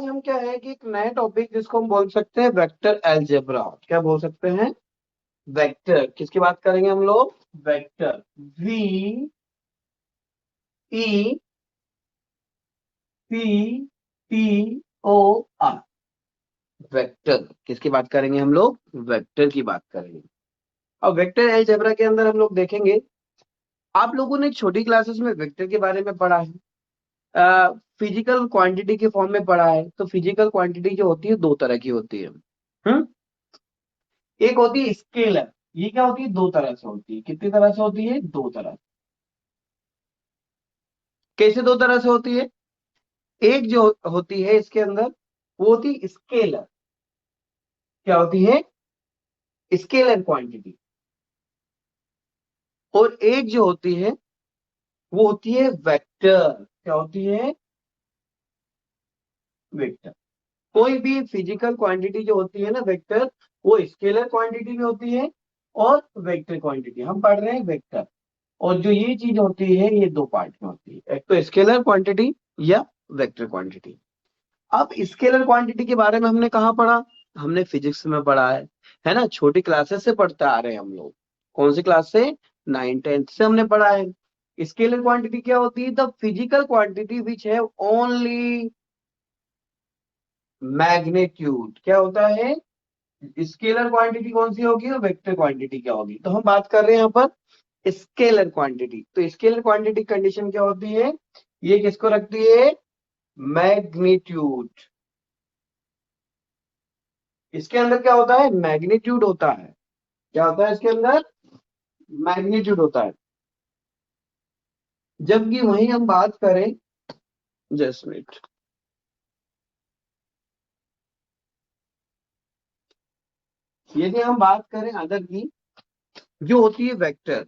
आज हम क्या है कि एक नया टॉपिक जिसको हम बोल सकते हैं वेक्टर अलजेब्रा। क्या बोल सकते हैं? वेक्टर। किसकी बात करेंगे हम लोग? वेक्टर। VECTOR। वेक्टर किसकी बात करेंगे हम लोग? वेक्टर की बात करेंगे। और वेक्टर अलजेब्रा के अंदर हम लोग देखेंगे, आप लोगों ने छोटी क्लासेस में वेक्टर के बारे में पढ़ा है, फिजिकल क्वांटिटी के फॉर्म में पढ़ा है। तो फिजिकल क्वांटिटी जो होती है दो तरह की होती है। हम्म एक होती है स्केलर। ये क्या होती है? दो तरह से होती है। कितनी तरह से होती है? दो तरह। कैसे दो तरह से होती है? एक जो होती है इसके अंदर, वो होती है स्केलर। क्या होती है? Scalar quantity. और एक जो होती है वो होती है वेक्टर। क्या होती है? वेक्टर। कोई भी फिजिकल क्वांटिटी जो होती है ना वेक्टर, वो स्केलर क्वांटिटी में होती है और वेक्टर क्वांटिटी। हम पढ़ रहे हैं वेक्टर। और जो ये चीज होती है ये दो पार्ट में होती है, एक तो स्केलर क्वांटिटी या वेक्टर क्वांटिटी। अब स्केलर क्वांटिटी के बारे में हमने कहाँ पढ़ा? हमने फिजिक्स में पढ़ा है ना। छोटी क्लासेस से पढ़ते आ रहे हैं हम लोग। कौन सी क्लास से? 9th 10th से हमने पढ़ा है। स्केलर क्वांटिटी क्या होती है? द फिजिकल क्वांटिटी विच है ओनली मैग्नीट्यूड। क्या होता है? स्केलर क्वांटिटी कौन सी होगी और वेक्टर क्वांटिटी क्या होगी? तो हम बात कर रहे हैं यहाँ पर स्केलर क्वांटिटी। तो स्केलर क्वांटिटी कंडीशन क्या होती है? ये किसको रखती है? मैग्नीट्यूड। इसके अंदर क्या होता है? मैग्नीट्यूड होता है। क्या होता है इसके अंदर? मैग्नीट्यूड होता है। जबकि वहीं हम बात करें, जस्ट मिनट, यदि हम बात करें अदर की, जो होती है वेक्टर,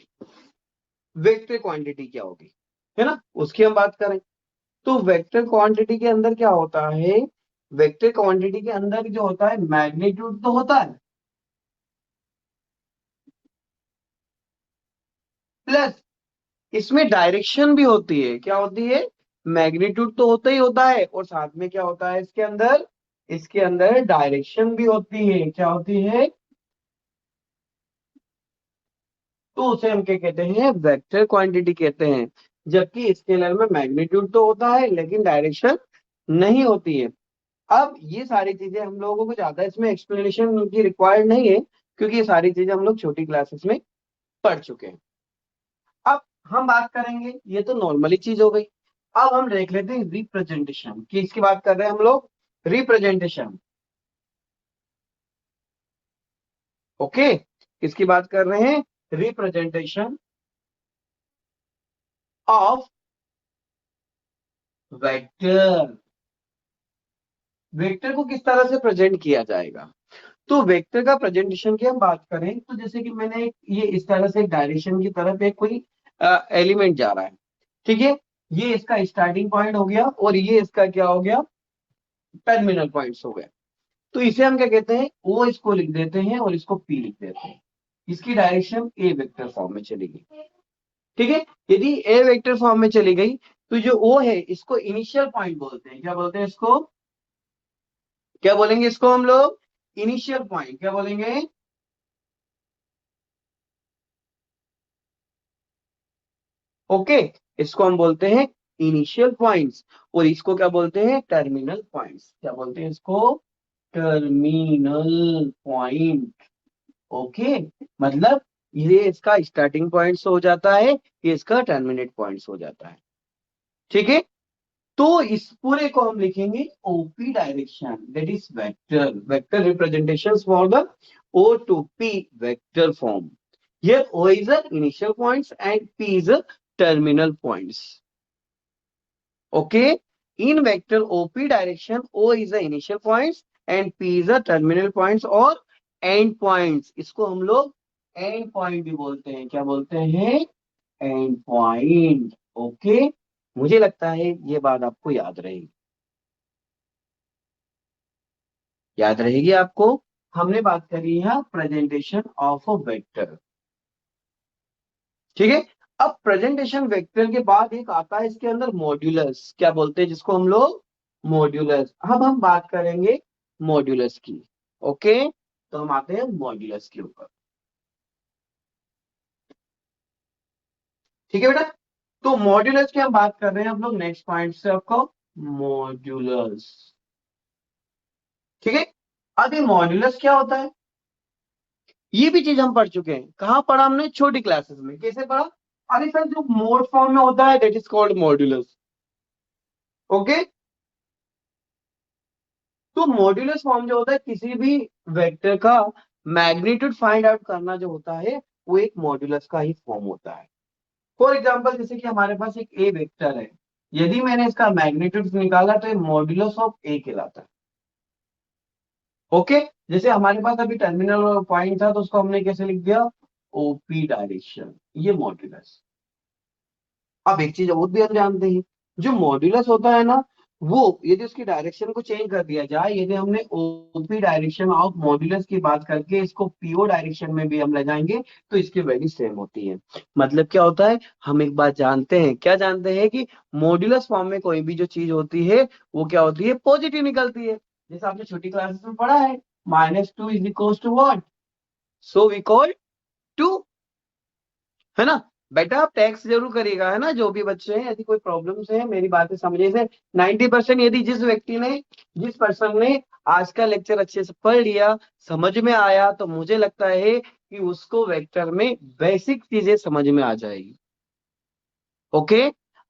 वेक्टर क्वांटिटी क्या होगी, है ना, उसकी हम बात करें। तो वेक्टर क्वांटिटी के अंदर क्या होता है? वेक्टर क्वांटिटी के अंदर जो होता है मैग्नीट्यूड तो होता है, प्लस इसमें डायरेक्शन भी होती है। क्या होती है? मैग्नीट्यूड तो होता ही होता है और साथ में क्या होता है इसके अंदर? इसके अंदर डायरेक्शन भी होती है। क्या होती है? तो उसे हम क्या कहते हैं? वेक्टर क्वांटिटी कहते हैं। जबकि स्केलर में मैग्नीट्यूड तो होता है लेकिन डायरेक्शन नहीं होती है। अब ये सारी चीजें हम लोगों को ज्यादा इसमें एक्सप्लेनेशन की रिक्वायर्ड नहीं है, क्योंकि ये सारी चीजें हम लोग छोटी क्लासेस में पढ़ चुके हैं। अब हम बात करेंगे, ये तो नॉर्मली चीज हो गई। अब हम देख लेते हैं रिप्रेजेंटेशन की। इसकी बात कर रहे हैं हम लोग, रिप्रेजेंटेशन। ओके, किसकी बात कर रहे हैं? Representation of vector. वेक्टर को किस तरह से प्रेजेंट किया जाएगा? तो वेक्टर का प्रेजेंटेशन की हम बात करें तो जैसे कि मैंने ये इस तरह से डायरेक्शन की तरफ एक कोई एलिमेंट जा रहा है, ठीक है। ये इसका स्टार्टिंग पॉइंट हो गया और ये इसका क्या हो गया? टर्मिनल पॉइंट्स हो गए। तो इसे हम क्या कहते हैं? ओ इसको लिख देते हैं और इसको पी लिख देते हैं। इसकी डायरेक्शन ए वेक्टर फॉर्म में चली गई, ठीक है। यदि ए वेक्टर फॉर्म में चली गई तो जो ओ है इसको इनिशियल पॉइंट बोलते हैं। क्या बोलते हैं इसको? क्या बोलेंगे इसको हम लोग? Initial point. क्या बोलेंगे? ओके, इसको हम बोलते हैं इनिशियल पॉइंट्स। और इसको क्या बोलते हैं? Terminal points. क्या बोलते हैं इसको? Terminal point. ओके, मतलब ये इसका स्टार्टिंग पॉइंट्स हो जाता है, ये इसका टर्मिनेट पॉइंट्स हो जाता है, ठीक है। तो इस पूरे को हम लिखेंगे OP direction, that is vector, vector representation for the O to P vector form. Here O is the initial points and P is the terminal points. Okay. In vector OP direction, O is the initial points and P is the terminal points or end points. इसको हम लोग end point भी बोलते हैं। क्या बोलते हैं? End point. Okay, मुझे लगता है ये बात आपको याद रहेगी। याद रहेगी आपको। हमने बात करी है प्रेजेंटेशन ऑफ अ वेक्टर, ठीक है। अब प्रेजेंटेशन वेक्टर के बाद एक आता है इसके अंदर मॉड्यूलस। क्या बोलते हैं जिसको हम लोग? मॉड्यूलस। अब हम बात करेंगे मॉड्यूलस की। ओके, तो हम आते हैं मॉड्यूलस के ऊपर। ठीक है बेटा, तो मॉड्यूलस की हम बात कर रहे हैं हम लोग नेक्स्ट पॉइंट से आपको, मॉड्यूलस। ठीक है, अब ये मॉड्यूलस क्या होता है, ये भी चीज हम पढ़ चुके हैं। कहाँ पढ़ा हमने, छोटी क्लासेस में। कैसे पढ़ा, अरे सर जो मोड फॉर्म में होता है that is called modulus. Okay, तो मॉड्यूलस फॉर्म जो होता है किसी भी वेक्टर का मैग्नीट्यूड फाइंड आउट करना जो होता है, वो एक मॉड्यूलस का ही फॉर्म होता है। फॉर एग्जाम्पल, जैसे कि हमारे पास एक ए वेक्टर है, यदि मैंने इसका मैग्नीट्यूड निकाला तो ये मॉड्यूलस ऑफ ए कहलाता है। ओके, जैसे हमारे पास अभी टर्मिनल पॉइंट था तो उसको हमने कैसे लिख दिया, ओपी डायरेक्शन, ये मॉड्यूलस। अब एक चीज और भी हम जानते हैं, जो मॉड्यूलस होता है ना, वो यदि उसकी डायरेक्शन को चेंज कर दिया जाए, यदि हमने ओपी डायरेक्शन ऑफ मॉड्यूलस की बात करके इसको पीओ डायरेक्शन में भी हम ले जाएंगे, तो इसकी वैल्यू सेम होती है। मतलब क्या होता है, हम एक बात जानते हैं, क्या जानते हैं कि मॉड्यूलस फॉर्म में कोई भी जो चीज होती है वो क्या होती है, पॉजिटिव निकलती है। जैसे आपने छोटी क्लासेस में पढ़ा है, -2 is equal to what, so we call 2, है ना। बेटा आप टैक्स जरूर करिएगा, है ना, जो भी बच्चे हैं। यदि कोई प्रॉब्लम्स है मेरी बातें समझे से, 90% यदि जिस व्यक्ति ने, जिस पर्सन ने आज का लेक्चर अच्छे से पढ़ लिया, समझ में आया, तो मुझे लगता है कि उसको वेक्टर में बेसिक चीजें समझ में आ जाएगी। ओके,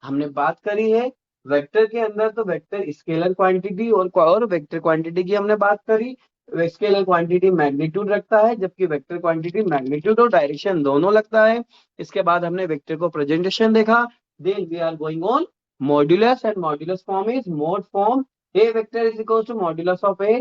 हमने बात करी है वेक्टर के अंदर, तो वेक्टर स्केलर क्वांटिटी और वेक्टर क्वांटिटी की हमने बात करी। स्केलर क्वांटिटी मैग्नीट्यूड रखता है, जबकि वेक्टर क्वांटिटी मैग्नीट्यूड और डायरेक्शन दोनों लगता है। इसके बाद हमने वेक्टर को प्रेजेंटेशन देखा। Then we are going on modulus, and modulus form is mod form, A vector is equal to modulus of A.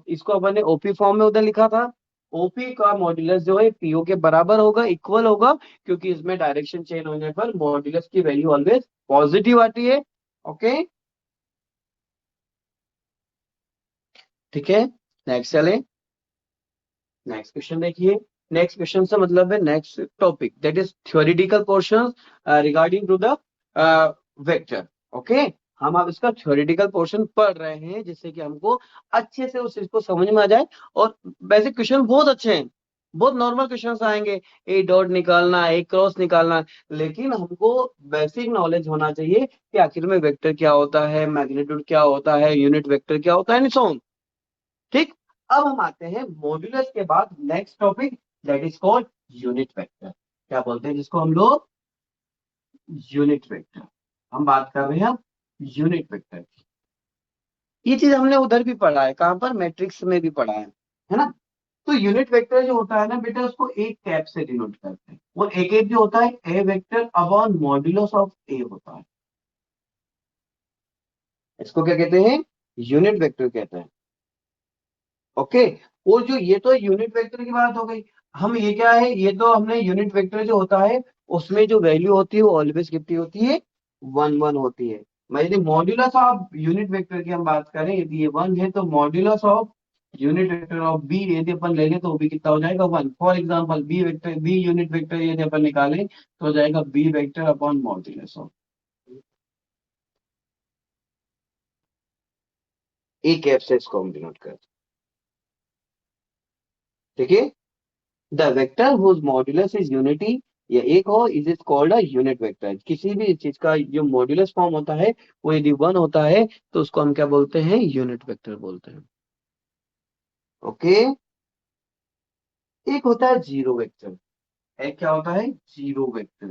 इसको अपन ने ओपी फॉर्म में उधर लिखा था। ओपी का मॉड्यूलस जो है पीओ के बराबर होगा, इक्वल होगा, क्योंकि इसमें डायरेक्शन चेंज होने पर मॉड्यूलस की वैल्यू ऑलवेज पॉजिटिव आती है। ओके, ठीक है, नेक्स्ट चले। नेक्स्ट क्वेश्चन देखिए। नेक्स्ट क्वेश्चन से मतलब है next topic, that is theoretical portion regarding to the vector. Okay, हम अब इसका थ्योरेटिकल पोर्शन पढ़ रहे हैं, जिससे कि हमको अच्छे से उस चीज को समझ में आ जाए। और वैसे क्वेश्चन बहुत अच्छे हैं, बहुत नॉर्मल क्वेश्चंस आएंगे, ए डॉट निकालना, ए क्रॉस निकालना, लेकिन हमको बेसिक नॉलेज होना चाहिए कि आखिर में वेक्टर क्या होता है, मैग्नीट्यूड क्या होता है, यूनिट वेक्टर क्या होता है, एंड सो ऑन। ठीक, अब हम आते हैं मॉड्यूलस के बाद next topic, that is called unit vector. क्या बोलते हैं जिसको हम लोग, यूनिट वेक्टर। हम बात कर रहे हैं यूनिट वेक्टर की। ये चीज हमने उधर भी पढ़ा है, कहां पर, मैट्रिक्स में भी पढ़ा है ना। तो यूनिट वेक्टर जो होता है ना बेटा, उसको एक कैप से डिनोट करते हैं, और एक एक जो होता है A vector upon modulus of ए होता है। इसको क्या कहते हैं, यूनिट वेक्टर कहते हैं। ओके, और जो ये तो यूनिट वेक्टर की बात हो गई। हम ये क्या है, ये तो हमने यूनिट वेक्टर जो होता है उसमें जो वैल्यू होती है वो ऑलवेज कितनी होती है, 1 1 होती है। मैं यदि मॉड्यूलस ऑफ यूनिट वेक्टर की हम बात करें, यदि ये 1 है, तो modulus of unit vector of B यदि अपन ले लें तो वो भी कितना हो जाएगा, 1। For example B vector, B unit vector यदि अपन निकालें तो हो जाएगा B vector upon modulus of, एक कैप से इसको हम डिनोट करते हैं। ठीक है, the vector whose modulus is unity, या एक हो, is is called a unit vector. किसी भी चीज का जो मॉड्यूलस फॉर्म होता है वो यदि 1 होता है तो उसको हम क्या बोलते हैं, यूनिट वेक्टर बोलते हैं। ओके, एक होता है जीरो वेक्टर। एक क्या होता है, जीरो वेक्टर।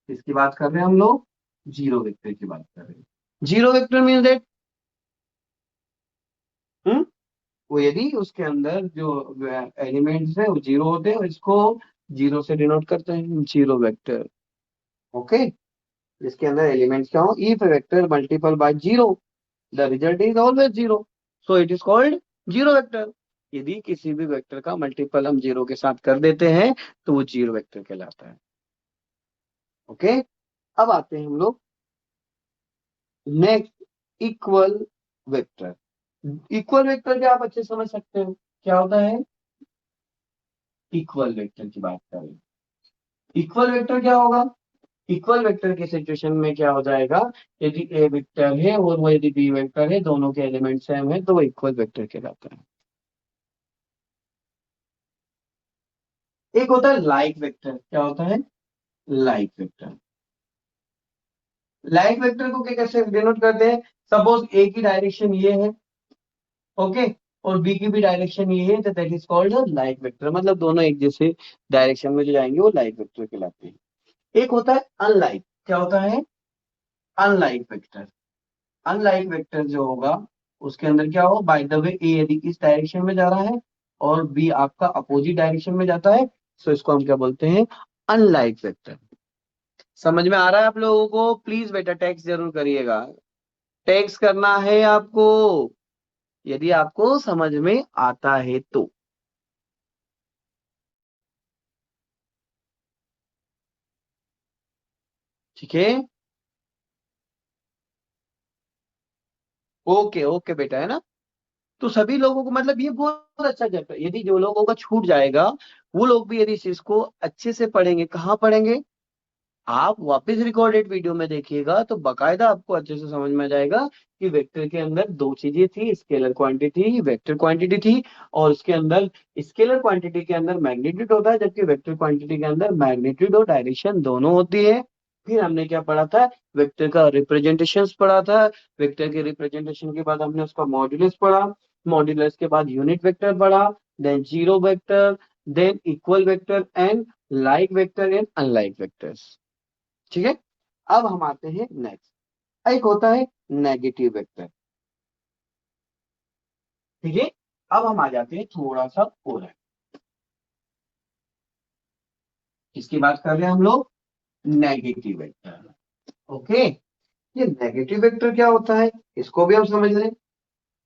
किसकी बात कर रहे हैं हम लोग, जीरो वेक्टर की बात कर रहे हैं। जीरो वेक्टर मीन दैट, वो यदि उसके अंदर जो एलिमेंट्स है वो जीरो होते हैं, इसको जीरो से डिनोट करते हैं, जीरो वेक्टर। ओके, जिसके अंदर एलिमेंट्स क्या हो, if vector multiple by zero, the result is always zero, so it is called zero vector. यदि किसी भी वेक्टर का मल्टीपल हम जीरो के साथ कर देते हैं तो वो जीरो वेक्टर कहलाता है। ओके, अब आते हैं हम लोग next, equal vector. Equal vector भी आप अच्छे से समझ सकते हो, क्या होता है, इक्वल वेक्टर की बात करें, इक्वल वेक्टर क्या होगा, इक्वल वेक्टर की सिचुएशन में क्या हो जाएगा, यदि ए वेक्टर है और वो यदि बी वेक्टर है, दोनों के एलिमेंट सेम है, तो वो इक्वल वेक्टर कहलाता है। एक होता है लाइक वेक्टर। क्या होता है? Like vector. लाइक वेक्टर को क्या कैसे डिनोट करते हैं? सपोज ए की डायरेक्शन ये है, ओके, और बी की भी डायरेक्शन ये है, तो that is called like vector. मतलब दोनों एक जैसे डायरेक्शन में जो जाएंगे वो लाइक वेक्टर कहलाते हैं। एक होता है अनलाइक। क्या होता है? Unlike vector. अनलाइक वेक्टर जो होगा, उसके अंदर क्या हो, बाय द वे ए यदि इस डायरेक्शन में जा रहा है और बी आपका अपोजिट डायरेक्शन में जाता है, तो इसको हम क्या बोलते हैं? Unlike vector. समझ में आ रहा है आप लोगों को? प्लीज बेटा टेक्स्ट जरूर करिएगा। टेक्स्ट करना है आपको, यदि आपको समझ में आता है तो। ठीक है, ओके ओके बेटा, है ना? तो सभी लोगों को मतलब ये बहुत अच्छा चैप्टर, यदि जो लोगों का छूट जाएगा वो लोग भी यदि इस चीज को अच्छे से पढ़ेंगे, कहाँ पढ़ेंगे, आप वापस रिकॉर्डेड वीडियो में देखिएगा तो बकायदा आपको अच्छे से समझ में आ जाएगा कि वेक्टर के अंदर दो चीजें थी, स्केलर क्वांटिटी, वेक्टर क्वांटिटी थी। और उसके अंदर स्केलर क्वांटिटी के अंदर मैग्नीट्यूड होता है, जबकि वेक्टर क्वांटिटी के अंदर मैग्नीट्यूड और डायरेक्शन दोनों होती है। फिर हमने क्या पढ़ा था? वेक्टर का रिप्रेजेंटेशन पढ़ा था। वेक्टर के रिप्रेजेंटेशन के बाद हमने उसका मॉड्यूलस पढ़ा। मॉड्यूलस के बाद यूनिट वेक्टर पढ़ा, than zero vector, than equal vector and like vector and unlike vectors. ठीक है, अब हम आते हैं नेक्स्ट। एक होता है नेगेटिव वेक्टर। ठीक है, अब हम आ जाते हैं थोड़ा सा और है। किसकी बात कर रहे हैं हम लोग? Negative vector. ओके, ये नेगेटिव वेक्टर क्या होता है, इसको भी हम समझ लें।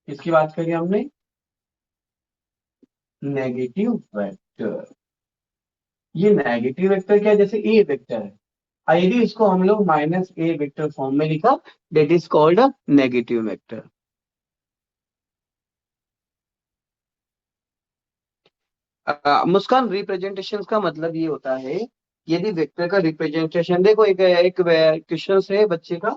किसकी बात करी हमने? Negative vector. ये नेगेटिव वेक्टर क्या है? जैसे ए वेक्टर है, यदि इसको हम लोग माइनस ए वेक्टर फॉर्म में लिखा, that is called a negative vector. Muskan, representation का मतलब ये होता है, यदि वेक्टर का रिप्रेजेंटेशन देखो, एक एक क्वेश्चन है बच्चे का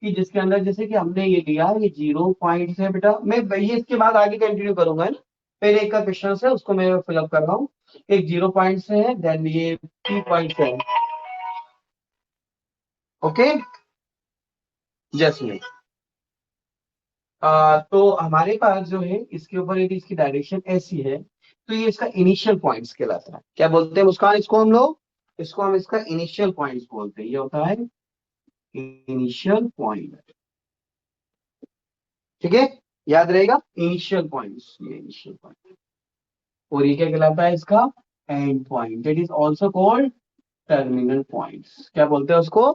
कि जिसके अंदर जैसे कि हमने ये लिया, ये 0 पॉइंट है बेटा, मैं ये इसके बाद आगे कंटिन्यू करूंगा, है ना? पहले एक का क्वेश्चन है उसको मैं फिलअप कर रहा हूँ। एक 0 पॉइंट से है, देन ये 2 पॉइंट से है। ओके, जैसे तो हमारे पास जो है इसके ऊपर यदि इसकी डायरेक्शन ऐसी है, तो ये इसका इनिशियल पॉइंट्स कहलाता है। क्या बोलते हैं मुस्कान इसको हम लोग? इसको हम इसका इनिशियल पॉइंट्स बोलते हैं। ये होता है इनिशियल पॉइंट। ठीक है, याद रहेगा, इनिशियल पॉइंट्स, ये इनिशियल पॉइंट। और ये क्या कहलाता है? इसका and point, that is also called terminal points. क्या बोलते हैं उसको?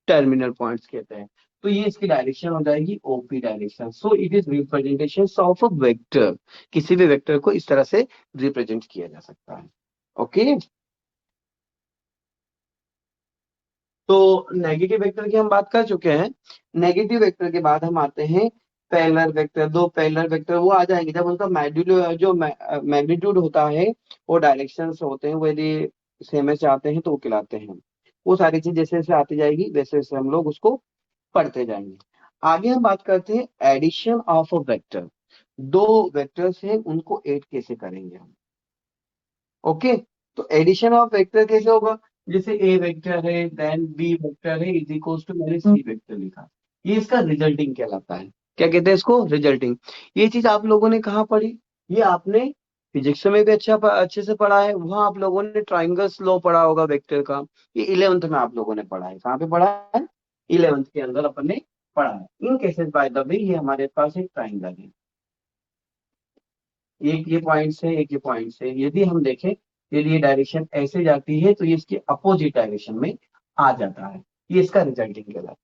टर्मिनल पॉइंट्स कहते हैं। तो ये इसकी डायरेक्शन हो जाएगी OP direction. So it is representation of a vector. किसी भी वेक्टर को इस तरह से रिप्रेजेंट किया जा सकता है। ओके, तो नेगेटिव वेक्टर की हम बात कर चुके हैं। नेगेटिव वेक्टर के बाद हम आते हैं पैरेलल वेक्टर। दो पैरेलल वेक्टर वो आ जाएंगे जब उनका मैग्नीट्यूड, जो मैग्नीट्यूड होता है और डायरेक्शंस होते हैं वो यदि सेम से आते हैं तो वो कहलाते हैं। वो सारी चीज जैसे जैसे आती जाएगी वैसे वैसे हम लोग उसको पढ़ते जाएंगे। आगे हम बात करते हैं एडिशन ऑफ अ वेक्टर। दो वेक्टर्स हैं, उनको ऐड कैसे करेंगे हम? ओके, तो एडिशन ऑफ वेक्टर कैसे होगा? जैसे ए वेक्टर है, देन बी वेक्टर है, इज इक्वल्स टू मैंने सी वेक्टर लिखा, ये इसका रिजल्टिंग कहलाता है। क्या कहते हैं इसको? रिजल्टिंग। ये चीज आप लोगों ने कहाँ पढ़ी? ये आपने फिजिक्स में भी अच्छे से पढ़ा है, वहां आप लोगों ने ट्राइंगल्स लॉ पढ़ा होगा वेक्टर का। ये 11th में आप लोगों ने पढ़ा है। कहाँ पे पढ़ा है? 11th के अंदर अपन ने पढ़ा है। इन केसेस बाय द वे ये हमारे पास एक ट्राइंगल है, एक ये पॉइंट से एक ये पॉइंट से यदि हम देखें, यदि ये डायरेक्शन ऐसे जाती है तो ये इसके अपोजिट डायरेक्शन में आ जाता है। ये इसका रिजल्टिंग कहलाता है।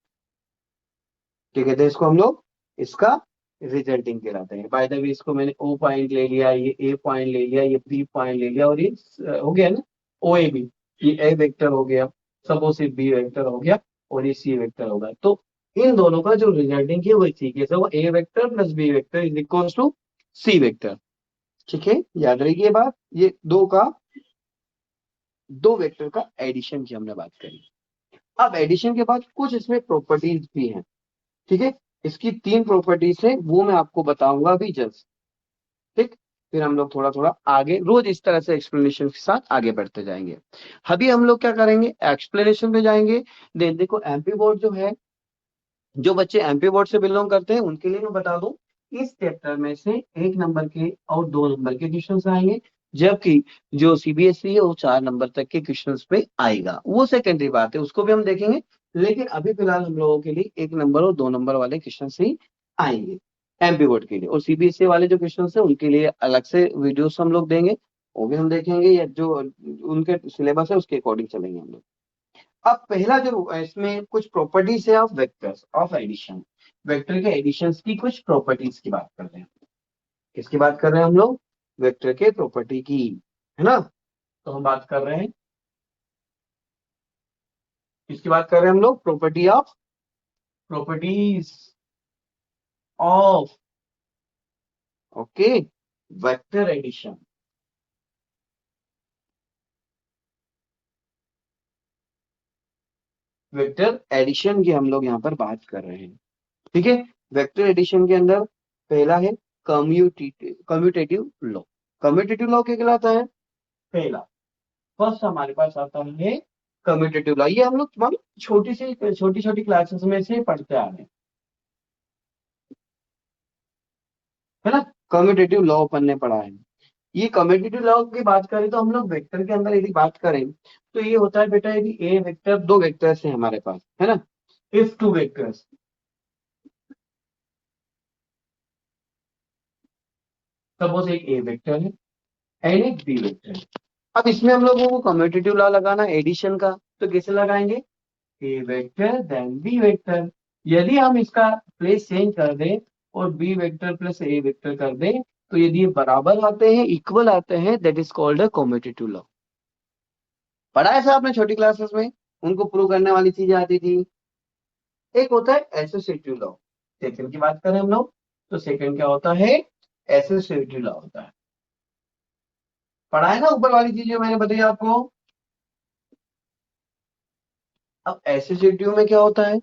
ठीक है, तो इसको हम लोग इसका रिजल्टिंग कहलाते हैं। बाय द वे इसको मैंने ओ पॉइंट ले लिया, ये ए पॉइंट ले लिया, ये बी पॉइंट ले लिया, और ये हो गया ना, ओ ए बी। ये ए वेक्टर हो गया, सपोज ये बी वेक्टर हो गया, और ये सी वेक्टर होगा। तो इन दोनों का जो रिजल्टिंग है वो ठीक है, वो A vector plus B vector is equal to C vector. ठीक है, याद रहेगी ये बात। ये दो वेक्टर का एडिशन की हमने बात करी। अब एडिशन के बाद कुछ इसमें प्रॉपर्टीज भी हैं, ठीक है। इसकी 3 प्रॉपर्टीज है, वो मैं आपको बताऊंगा अभी जस्ट, ठीक। फिर हम लोग थोड़ा थोड़ा आगे रोज इस तरह से एक्सप्लेनेशन के साथ आगे बढ़ते जाएंगे। अभी हम लोग क्या करेंगे, एक्सप्लेनेशन पे जाएंगे। देन देखो एमपी बोर्ड जो है, जो बच्चे एमपी बोर्ड से बिलोंग करते हैं उनके लिए मैं बता दूं, इस चैप्टर में से 1 नंबर के और 2 नंबर के क्वेश्चन आएंगे, जबकि जो सीबीएसई है वो 4 नंबर तक के क्वेश्चंस पे आएगा, वो सेकेंडरी बात है, उसको भी हम देखेंगे। लेकिन अभी फिलहाल हम लोगों के लिए 1 नंबर और 2 नंबर वाले क्वेश्चन ही आएंगे एमपी बोर्ड के लिए। और सीबीएसई वाले जो क्वेश्चन है उनके लिए अलग से वीडियोस हम लोग देंगे, वो भी हम देखेंगे, या जो उनके सिलेबस है उसके अकॉर्डिंग चलेंगे हम लोग। अब पहला जो इसमें कुछ प्रॉपर्टीज है of vectors of addition, vector के एडिशंस की कुछ प्रॉपर्टीज की बात कर रहे हैं। किसकी बात कर रहे हैं हम लोग, वेक्टर के प्रॉपर्टी की, है ना। तो हम बात कर रहे हैं, किसकी बात कर रहे हैं हम लोग, properties of, okay, vector addition. Vector addition की हम लोग यहाँ पर बात कर रहे हैं, ठीक है। वेक्टर एडिशन के अंदर पहला है कम्यूटेटिव लॉ। कम्यूटेटिव लॉ क्या कहलाता है, पहला, फर्स्ट हमारे पास आता है कम्यूटेटिव लॉ। ये हम लोग मतलब छोटी छोटी क्लासेस में से पढ़ते आ रहे हैं, है ना। कम्यूटेटिव लॉ अपन ने पढ़ा है। ये कम्यूटेटिव लॉ की बात करें तो हम लोग वेक्टर के अंदर यदि बात करें तो ये होता है बेटा, यदि ए वेक्टर, 2 वेक्टर्स है हमारे पास, है ना। इफ 2 वेक्टर्स, सपोज एक ए वेक्टर है एंड एक बी वेक्टर है। अब इसमें हम लोगों को कम्यूटेटिव लॉ लगाना एडिशन का, तो कैसे लगाएंगे, ए वेक्टर देन बी वेक्टर। यदि हम इसका प्लेस चेंज कर दें और बी वेक्टर प्लस ए वेक्टर कर दें, तो यदि ये बराबर आते हैं, इक्वल आते हैं, that is called a commutative law. पढ़ा है साहब आपने छोटी क्लासेस में, उनको प्रूव करने वाली चीजें आती थी। एक होता है एसोसिएटिव लॉ, सेकंड की बात करें हम लोग, तो सेकंड क्या होता है, एसोसिएटिव लॉ होता है। पढ़ा है ना ऊपर वाली चीजें मैंने बताई आपको। अब एसोसिएटिव में क्या होता है,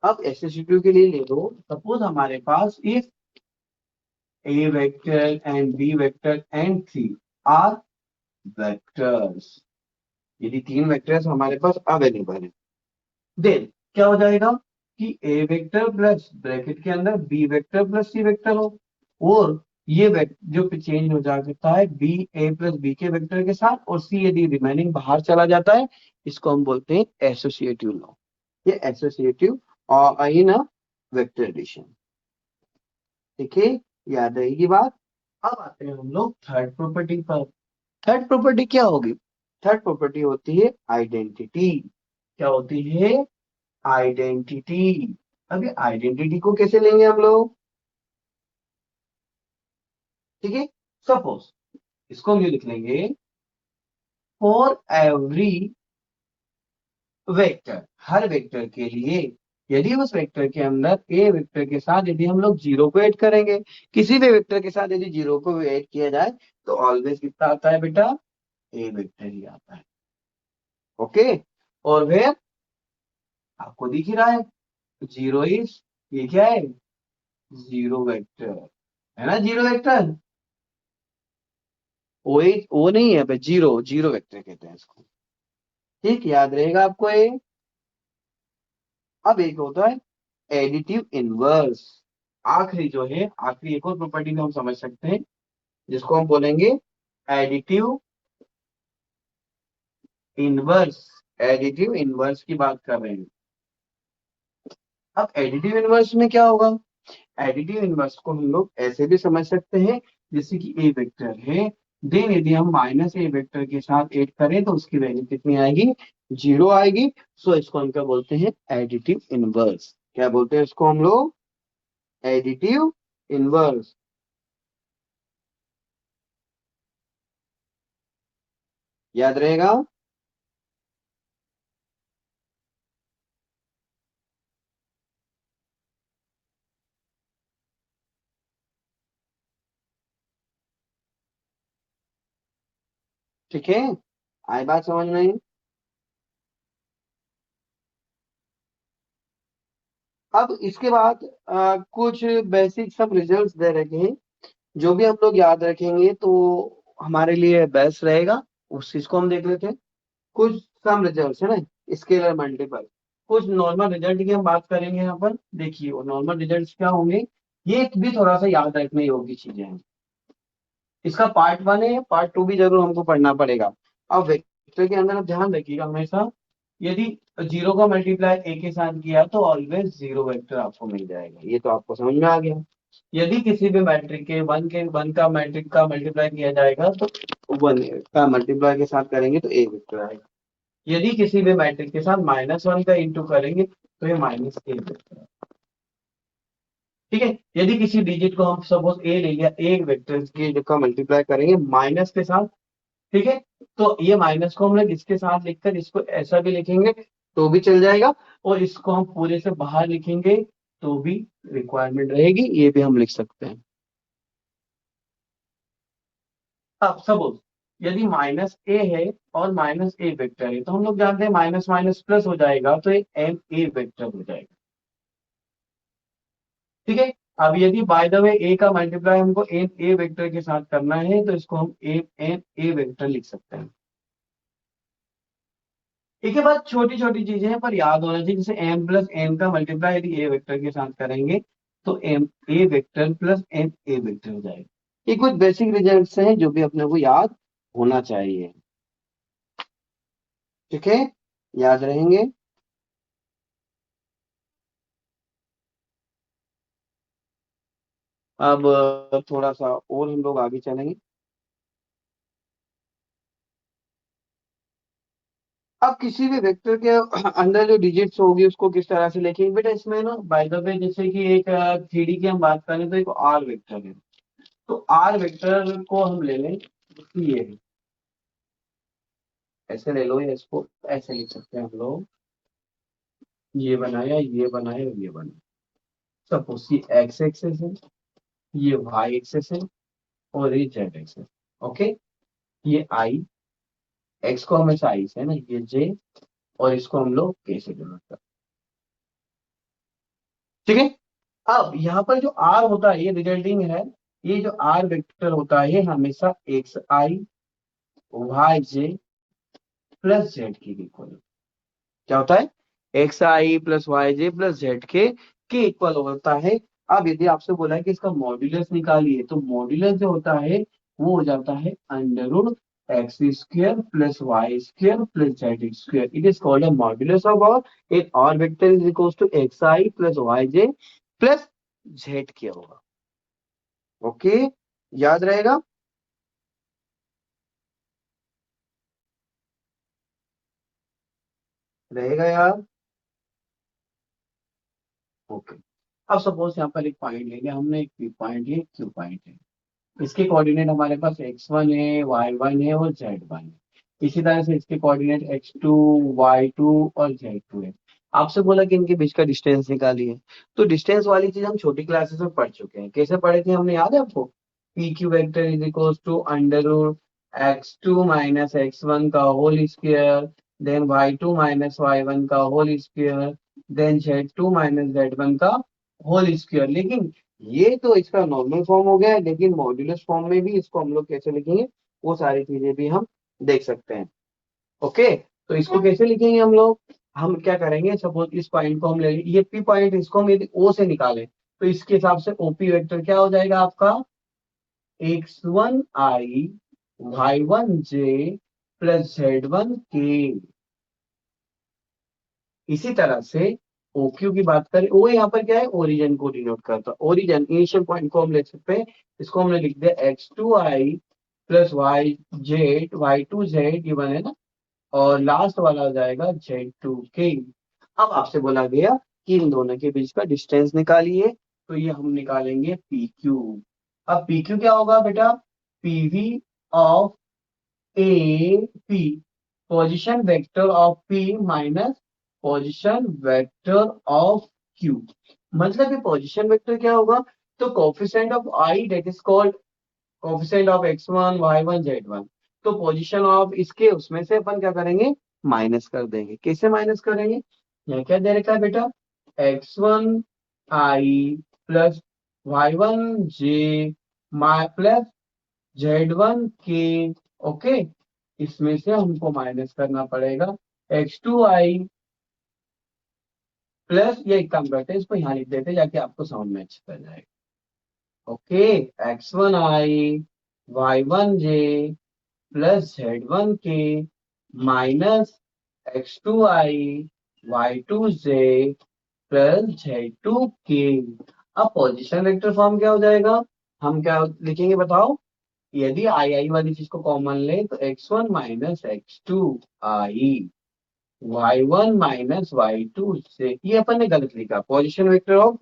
अब एसोसिएटिव के लिए ले लो, सपोज हमारे पास if A vector and B vector and C are vectors, यदि 3 वेक्टर्स हमारे पास अवेलेबल है, देन क्या हो जाएगा कि A वेक्टर प्लस ब्रैकेट के अंदर B vector plus C vector हो, और ये जो चेंज हो जाता है बी ए प्लस बी के वेक्टर के साथ, और सी यदि रिमेनिंग बाहर चला जाता है, इसको हम बोलते हैं एसोसिएटिव लॉ। ये एसोसिएटिव और इन अ वेक्टर एडिशन, ठीक है, याद रहेगी बात। अब आते हैं हम लोग थर्ड प्रॉपर्टी पर। थर्ड प्रॉपर्टी क्या होगी, थर्ड प्रॉपर्टी होती है आइडेंटिटी। क्या होती है, आइडेंटिटी। अब ये आइडेंटिटी को कैसे लेंगे हम लोग, ठीक है। सपोज इसको हम ये लिख लेंगे, for every vector, her vector के लिए, यदि उस वेक्टर के अंदर ए वेक्टर के साथ यदि हम लोग जीरो को ऐड करेंगे, किसी भी वेक्टर के साथ यदि जीरो को ऐड किया जाए, तो ऑलवेज कितना आता है बेटा, ए वेक्टर ही आता है, ओके। और फिर आपको दिख ही रहा है, जीरो इज, ये क्या है, जीरो वेक्टर, है ना, जीरो वेक्टर। ओ नहीं है भाई, जीरो जीरो वेक्टर कहते हैं इसको, ठीक, याद रहेगा आपको ये। अब एक होता है एडिटिव इनवर्स, आखिरी जो है, आखिरी एक और प्रॉपर्टी को हम समझ सकते हैं, जिसको हम बोलेंगे एडिटिव इनवर्स। एडिटिव इनवर्स की बात कर रहे हैं। अब एडिटिव इनवर्स में क्या होगा, एडिटिव इनवर्स को हम लोग ऐसे भी समझ सकते हैं, जैसे कि ए वेक्टर है, देन यदि हम माइनस ए वेक्टर के साथ ऐड करें तो उसकी वैल्यू कितनी आएगी, जीरो आएगी। सो इसको हम क्या बोलते हैं, एडिटिव इनवर्स। क्या बोलते हैं इसको हम लोग, एडिटिव इनवर्स, याद रहेगा। ठीक है, आई बात समझ में। अब इसके बाद कुछ बेसिक सब रिजल्ट्स दे रखे हैं, जो भी हम लोग याद रखेंगे तो हमारे लिए बेस्ट रहेगा, उस चीज को हम देख लेते हैं। कुछ सम रिजल्ट्स है ना, स्केलर मल्टीपल, कुछ नॉर्मल रिजल्ट की हम बात करेंगे यहाँ पर। देखिए वो नॉर्मल रिजल्ट्स क्या होंगे, ये भी थोड़ा सा याद रखने योग्य चीजें हैं। इसका पार्ट वन है, पार्ट टू भी जरूर हमको पढ़ना पड़ेगा। अब वेक्टर के अंदर आप ध्यान रखिएगा हमेशा, यदि जीरो का मल्टीप्लाई ए के साथ किया तो ऑलवेज जीरो वेक्टर आपको मिल जाएगा, ये तो आपको समझ में आ गया। यदि किसी भी मैट्रिक के वन का मैट्रिक का मल्टीप्लाई किया जाएगा तो वन का मल्टीप्लाई के साथ करेंगे तो ए वेक्टर आएगा। यदि किसी भी मैट्रिक के साथ -1 का इंटू करेंगे तो ये -a वेक्टर। ठीक है, यदि किसी डिजिट को हम सपोज ए ले लिया, एक वेक्टर के का मल्टीप्लाई करेंगे माइनस के साथ, ठीक है, तो ये माइनस को हम लोग इसके साथ लिखकर इसको ऐसा भी लिखेंगे तो भी चल जाएगा, और इसको हम पूरे से बाहर लिखेंगे तो भी रिक्वायरमेंट रहेगी, ये भी हम लिख सकते हैं। अब सपोज यदि -a है और -a वेक्टर है, तो हम लोग जानते हैं माइनस माइनस प्लस हो जाएगा तो ये ma वेक्टर हो जाएगा। ठीक है, अब यदि बाय द वे ए का मल्टीप्लाई हमको एन ए वेक्टर के साथ करना है तो इसको हम एन ए वेक्टर लिख सकते हैं। एक के बाद छोटी छोटी चीजें हैं पर याद होना चाहिए, जैसे एम प्लस एन का मल्टीप्लाई यदि ए वेक्टर के साथ करेंगे तो M A vector plus N A vector हो जाएगा। ये कुछ बेसिक रिजल्ट्स हैं जो भी अपने को याद होना चाहिए। ठीक है, याद रहेंगे। अब थोड़ा सा और हम लोग आगे चलेंगे। अब किसी भी वेक्टर के अंदर जो डिजिट्स होगी उसको किस तरह से लिखेंगे बेटा, इसमें ना बाय द वे जैसे कि एक 3D की हम बात करें तो एक आर वेक्टर है, तो आर वेक्टर को हम ले लें, ये है, ऐसे ले लो, या इसको ऐसे लिख सकते हैं हम लोग, ये बनाया ये बनाया और ये बनाया। सपोज ये एक्स एक्सेस है, ये वाई एक्सेस है, और ये जेड एक्सेस। ओके, ये आई, एक्स को हमेशा आई से है ना, ये जे, और इसको हम लोग के से डिनोट करते हैं। ठीक है, अब यहाँ पर जो आर होता है ये रिजल्टिंग है, ये जो आर वेक्टर होता है ये हमेशा x I Y J plus Z की इक्वल, क्या होता है, x I plus Y J plus Z के इक्वल होता है। अब यदि आपसे बोला है कि इसका मॉड्यूलस निकालिए, तो मॉड्यूलस जो होता है वो हो जाता है under root X square plus Y square plus Z square, it is called a modulus of R, एक R vector is equal to X I plus Y J plus Z किया होगा। ओके, याद रहेगा। रहेगा यार। ओके, अब suppose यहाँ पर एक पॉइंट ले लिया हमने, एक पी पॉइंट है क्यू पॉइंट है, इसके कोऑर्डिनेट हमारे पास x1 है, y1 है और z1 है। इसी तरह से इसके कोऑर्डिनेट x2 y2 और z2 है। आपसे बोला कि इनके बीच का डिस्टेंस निकालिए, तो डिस्टेंस वाली चीज हम छोटी क्लासेस में पढ़ चुके हैं, कैसे पढ़े थे हमने, याद है आपको, P Q vector is equal to under root x2 minus x1 का whole square, then y2 minus y1 का whole square, then z2 minus z1 का होल स्क्वायर। लेकिन ये तो इसका नॉर्मल फॉर्म हो गया है, लेकिन मॉड्यूलस फॉर्म में भी इसको हम लोग कैसे लिखेंगे वो सारी चीजें भी हम देख सकते हैं। ओके, तो इसको कैसे लिखेंगे हम क्या करेंगे, सपोज इस पॉइंट को हम ले लें, ये पी पॉइंट, इसको हम यदि ओ से निकालें तो इसके हिसाब से ओपी वेक्टर क्या हो जाएगा आपका, x1 आई y1 जे प्लस z1 के। इसी तरह से OQ की बात करें, ओ यहाँ पर क्या है, ओरिजिन को डिनोट करता है, ओरिजिन इनिशियल पॉइंट को हम ले सकते हैं, इसको हमने लिख दिया x2i प्लस y2z गिवन है ना, और लास्ट वाला हो जाएगा z2k। अब आपसे बोला गया कि इन दोनों के बीच का डिस्टेंस निकालिए, तो ये हम निकालेंगे PQ। अब PQ क्या होगा बेटा, PV of AP, position vector of P minus position vector of Q। मतलब कि पोजीशन वेक्टर क्या होगा, तो coefficient of I that is called coefficient of x1 y1 z1, तो पोजीशन ऑफ इसके उसमें से अपन क्या करेंगे, माइनस कर देंगे। कैसे माइनस करेंगे, यहाँ क्या दे रखा है बेटा, x1i plus y1j plus z1k। Okay, इसमें से हमको माइनस करना पड़ेगा x2i प्लस, ये एक काम करते हैं, इसको यहाँ लिख देते हैं जाके आपको समझ में अच्छा चल जाएगा। Okay, x1i y1j plus z1k minus x2i y2j plus z2k। अब पोजीशन वेक्टर फॉर्म क्या हो जाएगा, हम क्या लिखेंगे बताओ। यदि आई वाली चीज को कॉमन ले तो x1 minus x2i y1 minus y2 से, ये अपन ने गलत लिखा, पोजीशन वेक्टर ऑफ,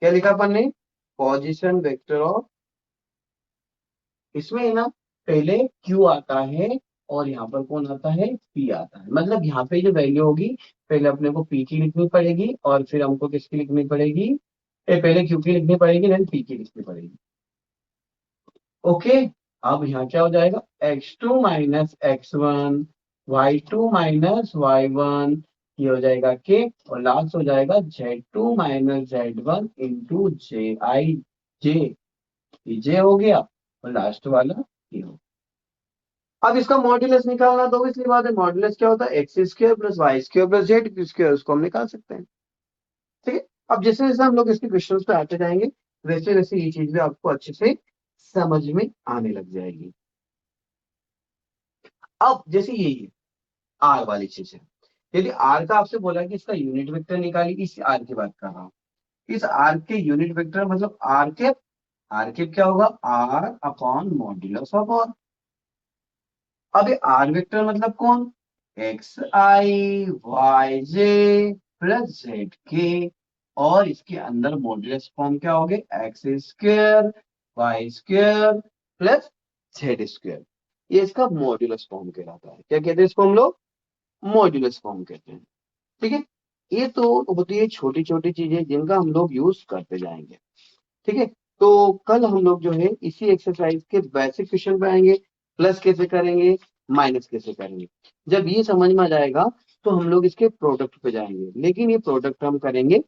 क्या लिखा अपन ने, पोजीशन वेक्टर ऑफ। इसमें है ना, पहले Q आता है और यहाँ पर कौन आता है, P आता है। मतलब यहाँ पे जो वैल्यू होगी, पहले अपने को P की लिखनी पड़ेगी और फिर हमको किसकी लिखनी पड़ेगी, पहले Q की लिखनी पड़ेगी देन P की लिखनी पड़ेगी। ओके, अब यहाँ क्या हो जाएगा, x2 minus x1 y2 minus y1, ये हो जाएगा k, और लास्ट हो जाएगा z2 माइनस z1 इंटू जे आई जे, ये j हो गया और लास्ट वाला ये हो। अब इसका मॉड्यूलस निकालना तो इसलिए बात है, मॉड्यूलस क्या होता है, X square plus Y square plus Z square, उसको हम निकाल सकते हैं। ठीक है, अब जैसे जैसे हम लोग इसके क्वेश्चन पे आते जाएंगे वैसे वैसे ये चीज भी आपको अच्छे से समझ में आने लग जाएगी। अब जैसे ये आर वाली चीज है, यदि आर का आपसे बोला कि इसका यूनिट वेक्टर निकालिए, इस आर की बात कर रहा हूं, इस आर के यूनिट वेक्टर मतलब आर के क्या होगा, R upon modulus of R. अब ये आर वेक्टर मतलब कौन, X I Y J plus Z K, और इसके अंदर मॉड्यूलस फॉर्म क्या हो गए, X square Y square plus Z square. ये इसका मॉड्यूलस फॉर्म कहलाता है। क्या कहते हैं इसको हम लोग, मॉड्यूलस फॉर्म कहते हैं। ठीक है, ये तो होती है छोटी छोटी चीजें जिनका हम लोग यूज करते जाएंगे। ठीक है, तो कल हम लोग जो है इसी एक्सरसाइज के बेसिक क्वेश्चन पे आएंगे, प्लस कैसे करेंगे, माइनस कैसे करेंगे। जब ये समझ में आ जाएगा तो हम लोग इसके प्रोडक्ट पे जाएंगे, लेकिन ये प्रोडक्ट हम करेंगे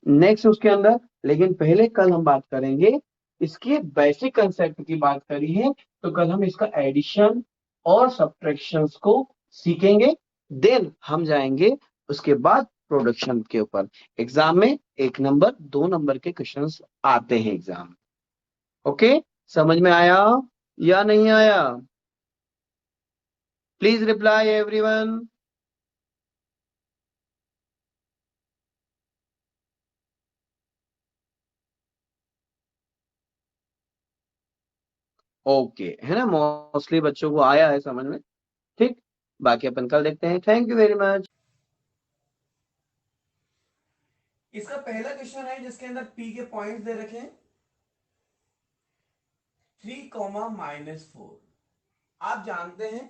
नेक्स्ट उसके अंदर। लेकिन पहले कल हम बात करेंगे इसके बेसिक कंसेप्ट की, बात करी है तो कल हम इसका एडिशन और सब्ट्रैक्शन को सीखेंगे। देन हम जाएंगे उसके बाद प्रोडक्शन के ऊपर। एग्जाम में 1 नंबर 2 नंबर के क्वेश्चंस आते हैं एग्जाम में। ओके, समझ में आया या नहीं आया, प्लीज रिप्लाई एवरीवन। ओके, है ना, मोस्टली बच्चों को आया है समझ में। ठीक, बाकी अपन कल देखते हैं। Thank you very much. इसका पहला क्वेश्चन है जिसके अंदर पी के पॉइंट्स दे रखे हैं 3, -4। आप जानते हैं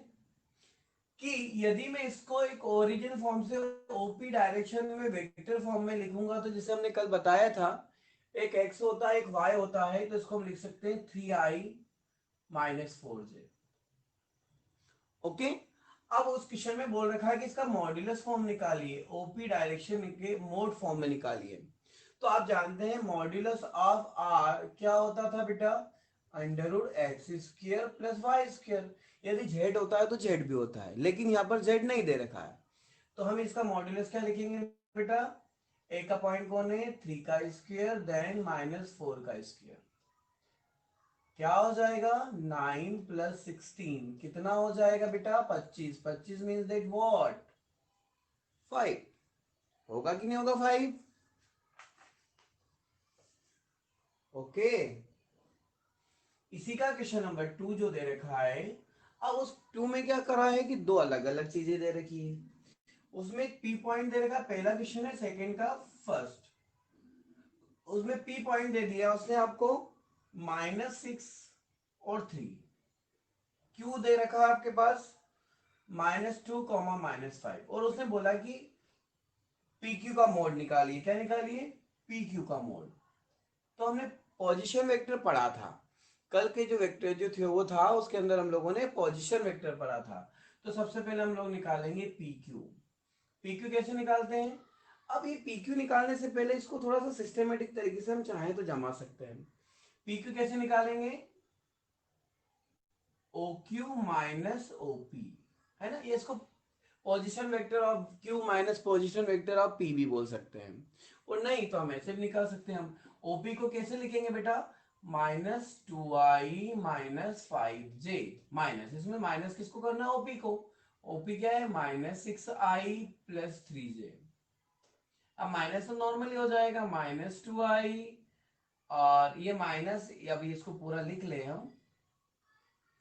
कि यदि मैं इसको एक ओरिजिन फॉर्म से ओपी डायरेक्शन में वेक्टर फॉर्म में लिखूंगा तो जैसे हमने कल बताया था, एक x होता है एक y होता है, तो इसको हम लिख सकते हैं 3i-4j। ओके, अब उस क्वेश्चन में बोल रखा है कि इसका मॉड्यूलस फॉर्म निकालिए, ओपी डायरेक्शन के मोड फॉर्म में निकालिए। तो आप जानते हैं मॉड्यूलस ऑफ आर क्या होता था बेटा, √x² प्लस वाई स्क्वायर। यदि z होता है तो z भी होता है, लेकिन यहाँ पर z नहीं दे रखा है, तो हम इसका मॉड्यूलस क्या लिखेंगे बेटा, ए का पॉइंट कौन है, 3 का स्क्वायर देन -4 का स्क्वायर। क्या हो जाएगा, 9 + 16 कितना हो जाएगा बेटा, 25। 25 मीन्स दैट व्हाट, 5। होगा कि नहीं होगा 5। ओके, इसी का क्वेश्चन नंबर 2 जो दे रखा है, अब उस 2 में क्या करा है कि दो अलग अलग चीजें दे रखी है। उसमें पी पॉइंट दे रखा, पहला क्वेश्चन है, सेकंड का फर्स्ट। उसमें पी पॉइंट दे दिया उसने आपको -6 और 3। क्यू दे रखा है आपके पास -2, -5, और उसने बोला कि पी क्यू का मोड निकालिए। क्या निकालिए, पी क्यू का मोड। तो हमने पोजीशन वेक्टर पढ़ा था कल के, जो वेक्टर जो थे वो था उसके अंदर हम लोगों ने पोजीशन वेक्टर पढ़ा था। तो सबसे पहले हम लोग निकालेंगे पी क्यू। पी क्यू कैसे निकालते हैं, अब ये पी क्यू निकालने से पहले इसको थोड़ा सा सिस्टमेटिक तरीके से हम चाहें तो जमा सकते हैं। पी क्यू कैसे निकालेंगे, ओ क्यू माइनस ओपी, है ना, ये इसको position vector of Q minus position vector of P भी बोल सकते हैं। और नहीं तो हम ऐसे भी निकाल सकते हैं, हम ओपी को कैसे लिखेंगे बेटा, minus 2i minus 5j, minus इसमें माइनस किसको करना है, ओपी को। ओपी क्या है, माइनस 6i प्लस 3j। अब माइनस तो नॉर्मली हो जाएगा, माइनस 2i, और ये माइनस, अभी इसको पूरा लिख ले हम,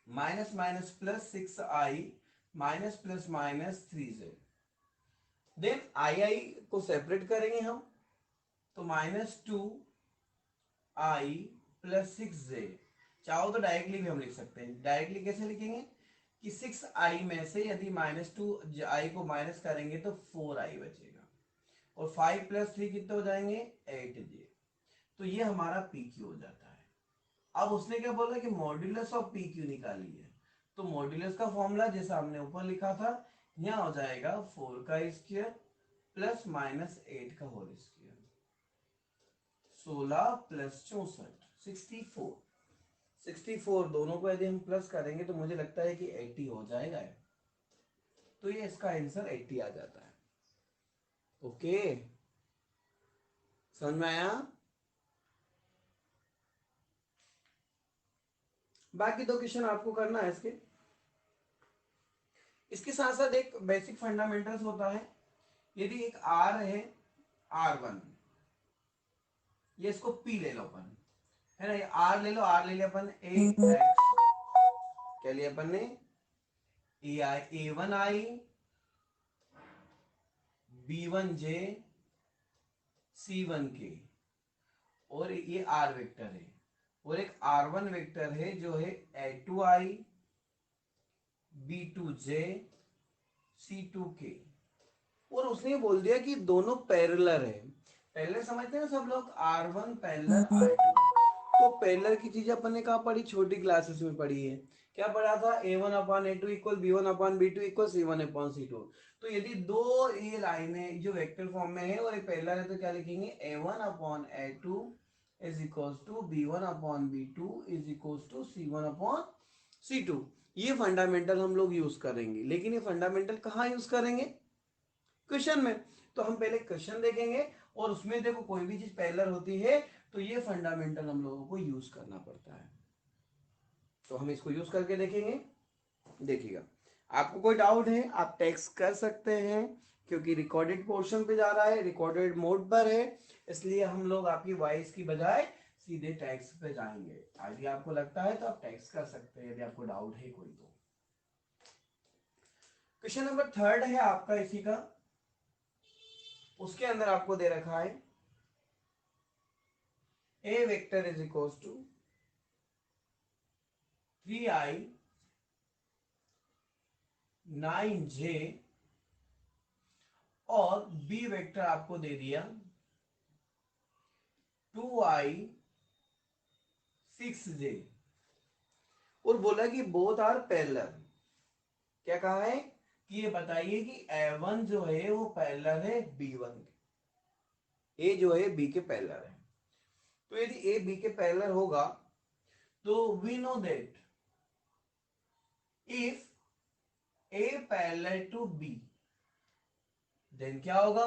minus minus plus 6i minus plus minus 3j। Then I को सेपरेट करेंगे हम, तो माइनस 2i प्लस 6j। चाहो तो डायरेक्टली भी हम लिख सकते हैं। डायरेक्टली कैसे लिखेंगे कि 6i में से यदि माइनस 2i को माइनस करेंगे तो 4i बचेगा, और 5 प्लस 3 कितने हो जाएंगे, 8j। तो ये हमारा पी क्यू हो जाता है। अब उसने क्या बोला कि मॉड्यूलस ऑफ पी क्यू निकालिए, तो मॉड्यूलस का फॉर्मूला जैसा हमने ऊपर लिखा था, यहाँ हो जाएगा 4 का स्क्वायर प्लस माइनस 8 का होल स्क्वायर, 16 प्लस 64, 64। 64 दोनों को यदि हम प्लस करेंगे तो मुझे लगता है कि 80 हो जाएगा, तो ये इसका आंसर 80 आ जाता है। ओके, समझ में आया। बाकी दो क्वेश्चन आपको करना है इसके। इसके साथ साथ एक बेसिक फंडामेंटल्स होता है। यदि एक आर है, R1, ये इसको P ले लो अपन, है ना, ये आर ले लो, आर ले लिया अपन, ए एक्स, क्या लिया अपन ने, A1i B1j C1k, और ये आर वेक्टर है, और एक R1 वेक्टर है जो है A2i B2j C2k। और उसने बोल दिया कि दोनों पैरेलल है। पैरेलल समझते हैं ना सब लोग, R1 पैरेलल R2। तो पैरेलल की चीज अपन ने कहा पढ़ी, छोटी क्लासेस में पढ़ी है। क्या पढ़ा था, A1/A2 equal B1/B2 equal C1/C2। तो यदि दो ये लाइनें जो वेक्टर फॉर्म में है और ये पैरेलल है तो क्या लिखेंगे, A1/A2 is equal to B1/B2 is equal to C1/C2। ये फंडामेंटल हम लोग यूज करेंगे, लेकिन ये फंडामेंटल कहाँ यूज करेंगे, क्वेश्चन में। तो हम पहले क्वेश्चन देखेंगे, और उसमें देखो कोई भी चीज पैरेलल होती है तो ये फंडामेंटल हम लोगों को यूज करना पड़ता है। तो हम इसको यूज करके देखेंगे। देखिएगा, आपको कोई डाउट है आप टेक्स्ट कर सकते हैं, क्योंकि रिकॉर्डेड पोर्शन पे जा रहा है, रिकॉर्डेड मोड पर है, इसलिए हम लोग आपकी वॉइस की बजाय सीधे टेक्स्ट पे जाएंगे। यदि आपको लगता है तो आप टेक्स्ट कर सकते हैं, यदि आपको डाउट है कोई तो। क्वेश्चन नंबर 3 है आपका इसी का। उसके अंदर आपको दे रखा है A vector is equal to 3i 9j, और बी वेक्टर आपको दे दिया 2i 6j, और बोला कि बोथ आर पैरेलल। क्या कहा है कि ये बताइए कि A1 जो है वो पैरेलल है B1 के, ए जो है बी के पैरेलल है। तो यदि ए बी के पैरेलल होगा तो we know that if A parallel to B, then क्या होगा,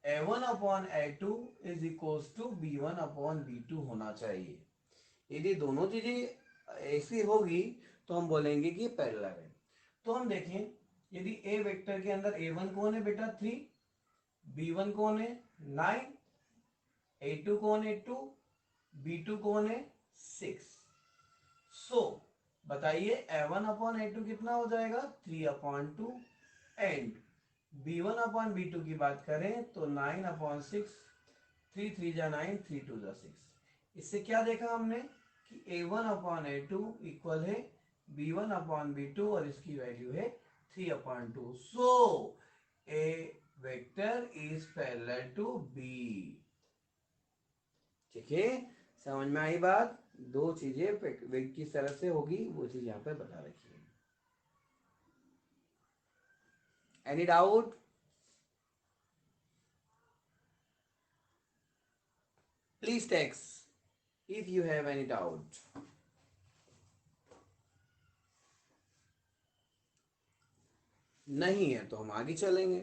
A1/A2 is equal to B1/B2 होना चाहिए। यदि दोनों चीजें ऐसी होगी तो हम बोलेंगे कि पैरेलल है। तो हम देखें, यदि ए वेक्टर के अंदर A1 कौन है बेटा 3, B1 कौन है 9, A2 कौन है 2, B2 कौन है 6। सो बताइए A1/A2 कितना हो जाएगा 3/2, एंड B1/B2 की बात करें तो 9/6, 3 3 जा 9, 3 2 जा 6। इससे क्या देखा हमने कि A1/A2 इक्वल है B1/B2, और इसकी वैल्यू है 3/2। So A vector is parallel to B. ठीक है, समझ में आई बात। दो चीजें किस तरह से होगी वो चीज यहाँ पे बता रखी है। Any doubt. Please text if you have any doubt. नहीं है तो हम आगे चलेंगे।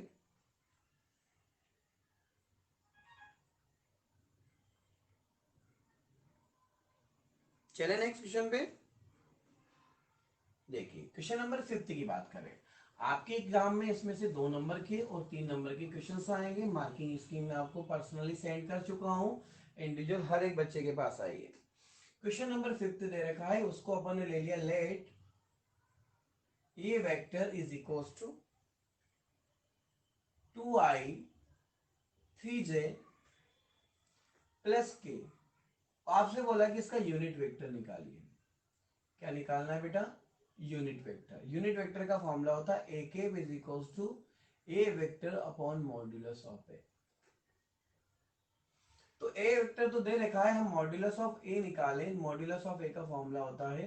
चले नेक्स्ट क्वेश्चन पे। देखिए क्वेश्चन नंबर 5 की बात करें, आपके एग्जाम में इसमें से 2 नंबर के और 3 नंबर के क्वेश्चंस आएंगे। मार्किंग स्कीम में आपको पर्सनली सेंड कर चुका हूं, इंडिविजुअल हर एक बच्चे के पास आई है। क्वेश्चन नंबर 5 दे रखा है, उसको अपन ने ले लिया, let A vector is equal to 2i 3j plus K. आपसे बोला कि इसका यूनिट वेक्टर निकालिए। क्या निकालना है बेटा? Unit vector. यूनिट वेक्टर का फॉर्मूला होता है A cap is equals to A vector upon modulus of A. तो ए वेक्टर तो दे रखा है, हम मॉड्यूलस ऑफ ए निकालें। मॉड्यूलस ऑफ ए का फॉर्मूला होता है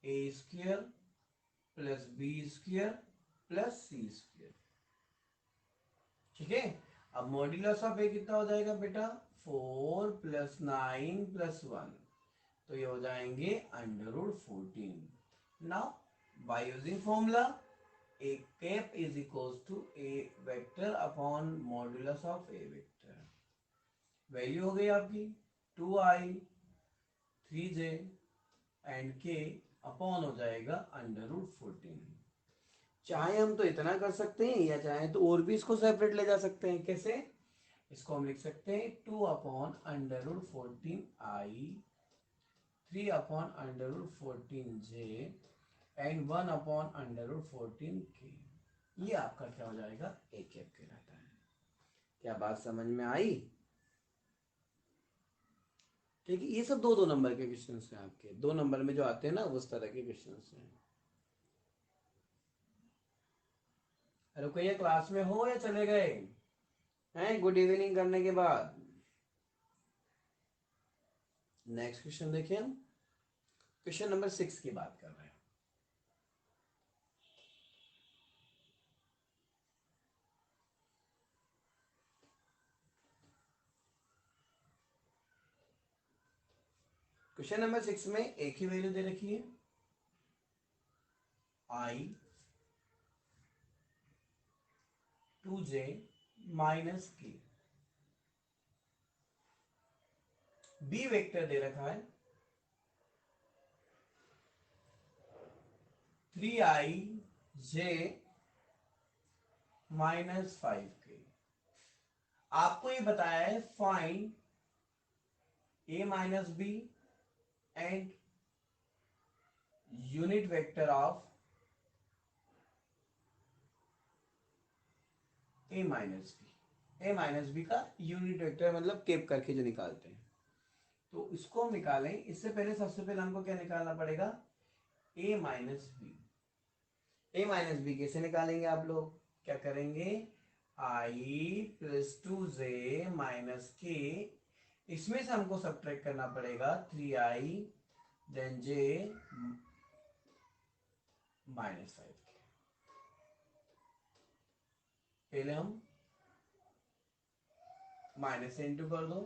A square plus B square plus C square. ठीक है, अब मॉड्यूलस ऑफ ए कितना हो जाएगा बेटा? 4 प्लस 9 प्लस 1, तो ये हो जाएंगे √14। Now by using formula A cap is equals to A vector upon modulus of A vector. Value हो गई आपकी 2i 3j एंड के अपॉन हो जाएगा √14। चाहे हम तो इतना कर सकते हैं या चाहे तो और भी इसको सेपरेट ले जा सकते हैं। कैसे? इसको हम लिख सकते हैं 2 upon √14i 3 upon √14j and 1 upon √14k। ये आपका क्या हो जाएगा? ए कैप कहलाता है। क्या बात समझ में आई? ठीक है, ये सब 2-2 नंबर के क्वेश्चन हैं आपके। 2 नंबर में जो आते हैं ना उस तरह के क्वेश्चन हैं। रुको, क्लास में हो या चले गए हैं गुड इवनिंग करने के बाद? नेक्स्ट क्वेश्चन देखिए, हम क्वेश्चन नंबर 6 की बात कर रहे हैं। क्वेश्चन नंबर 6 में एक ही वैल्यू दे रखी है, i 2j माइनस के। बी वेक्टर दे रखा है 3i j माइनस 5k। आपको ये बताया है find a minus B and unit vector of a minus B. a minus B का यूनिट वेक्टर मतलब केप करके जो निकालते हैं, तो इसको हम निकालें। इससे पहले सबसे पहले हमको क्या निकालना पड़ेगा? a minus B. a minus B कैसे निकालेंगे आप लोग? क्या करेंगे? i प्लस 2j माइनस के, इसमें से हमको सब्ट्रैक्ट करना पड़ेगा 3i then j minus 5k। पहले हम माइनस से इंटू कर दो,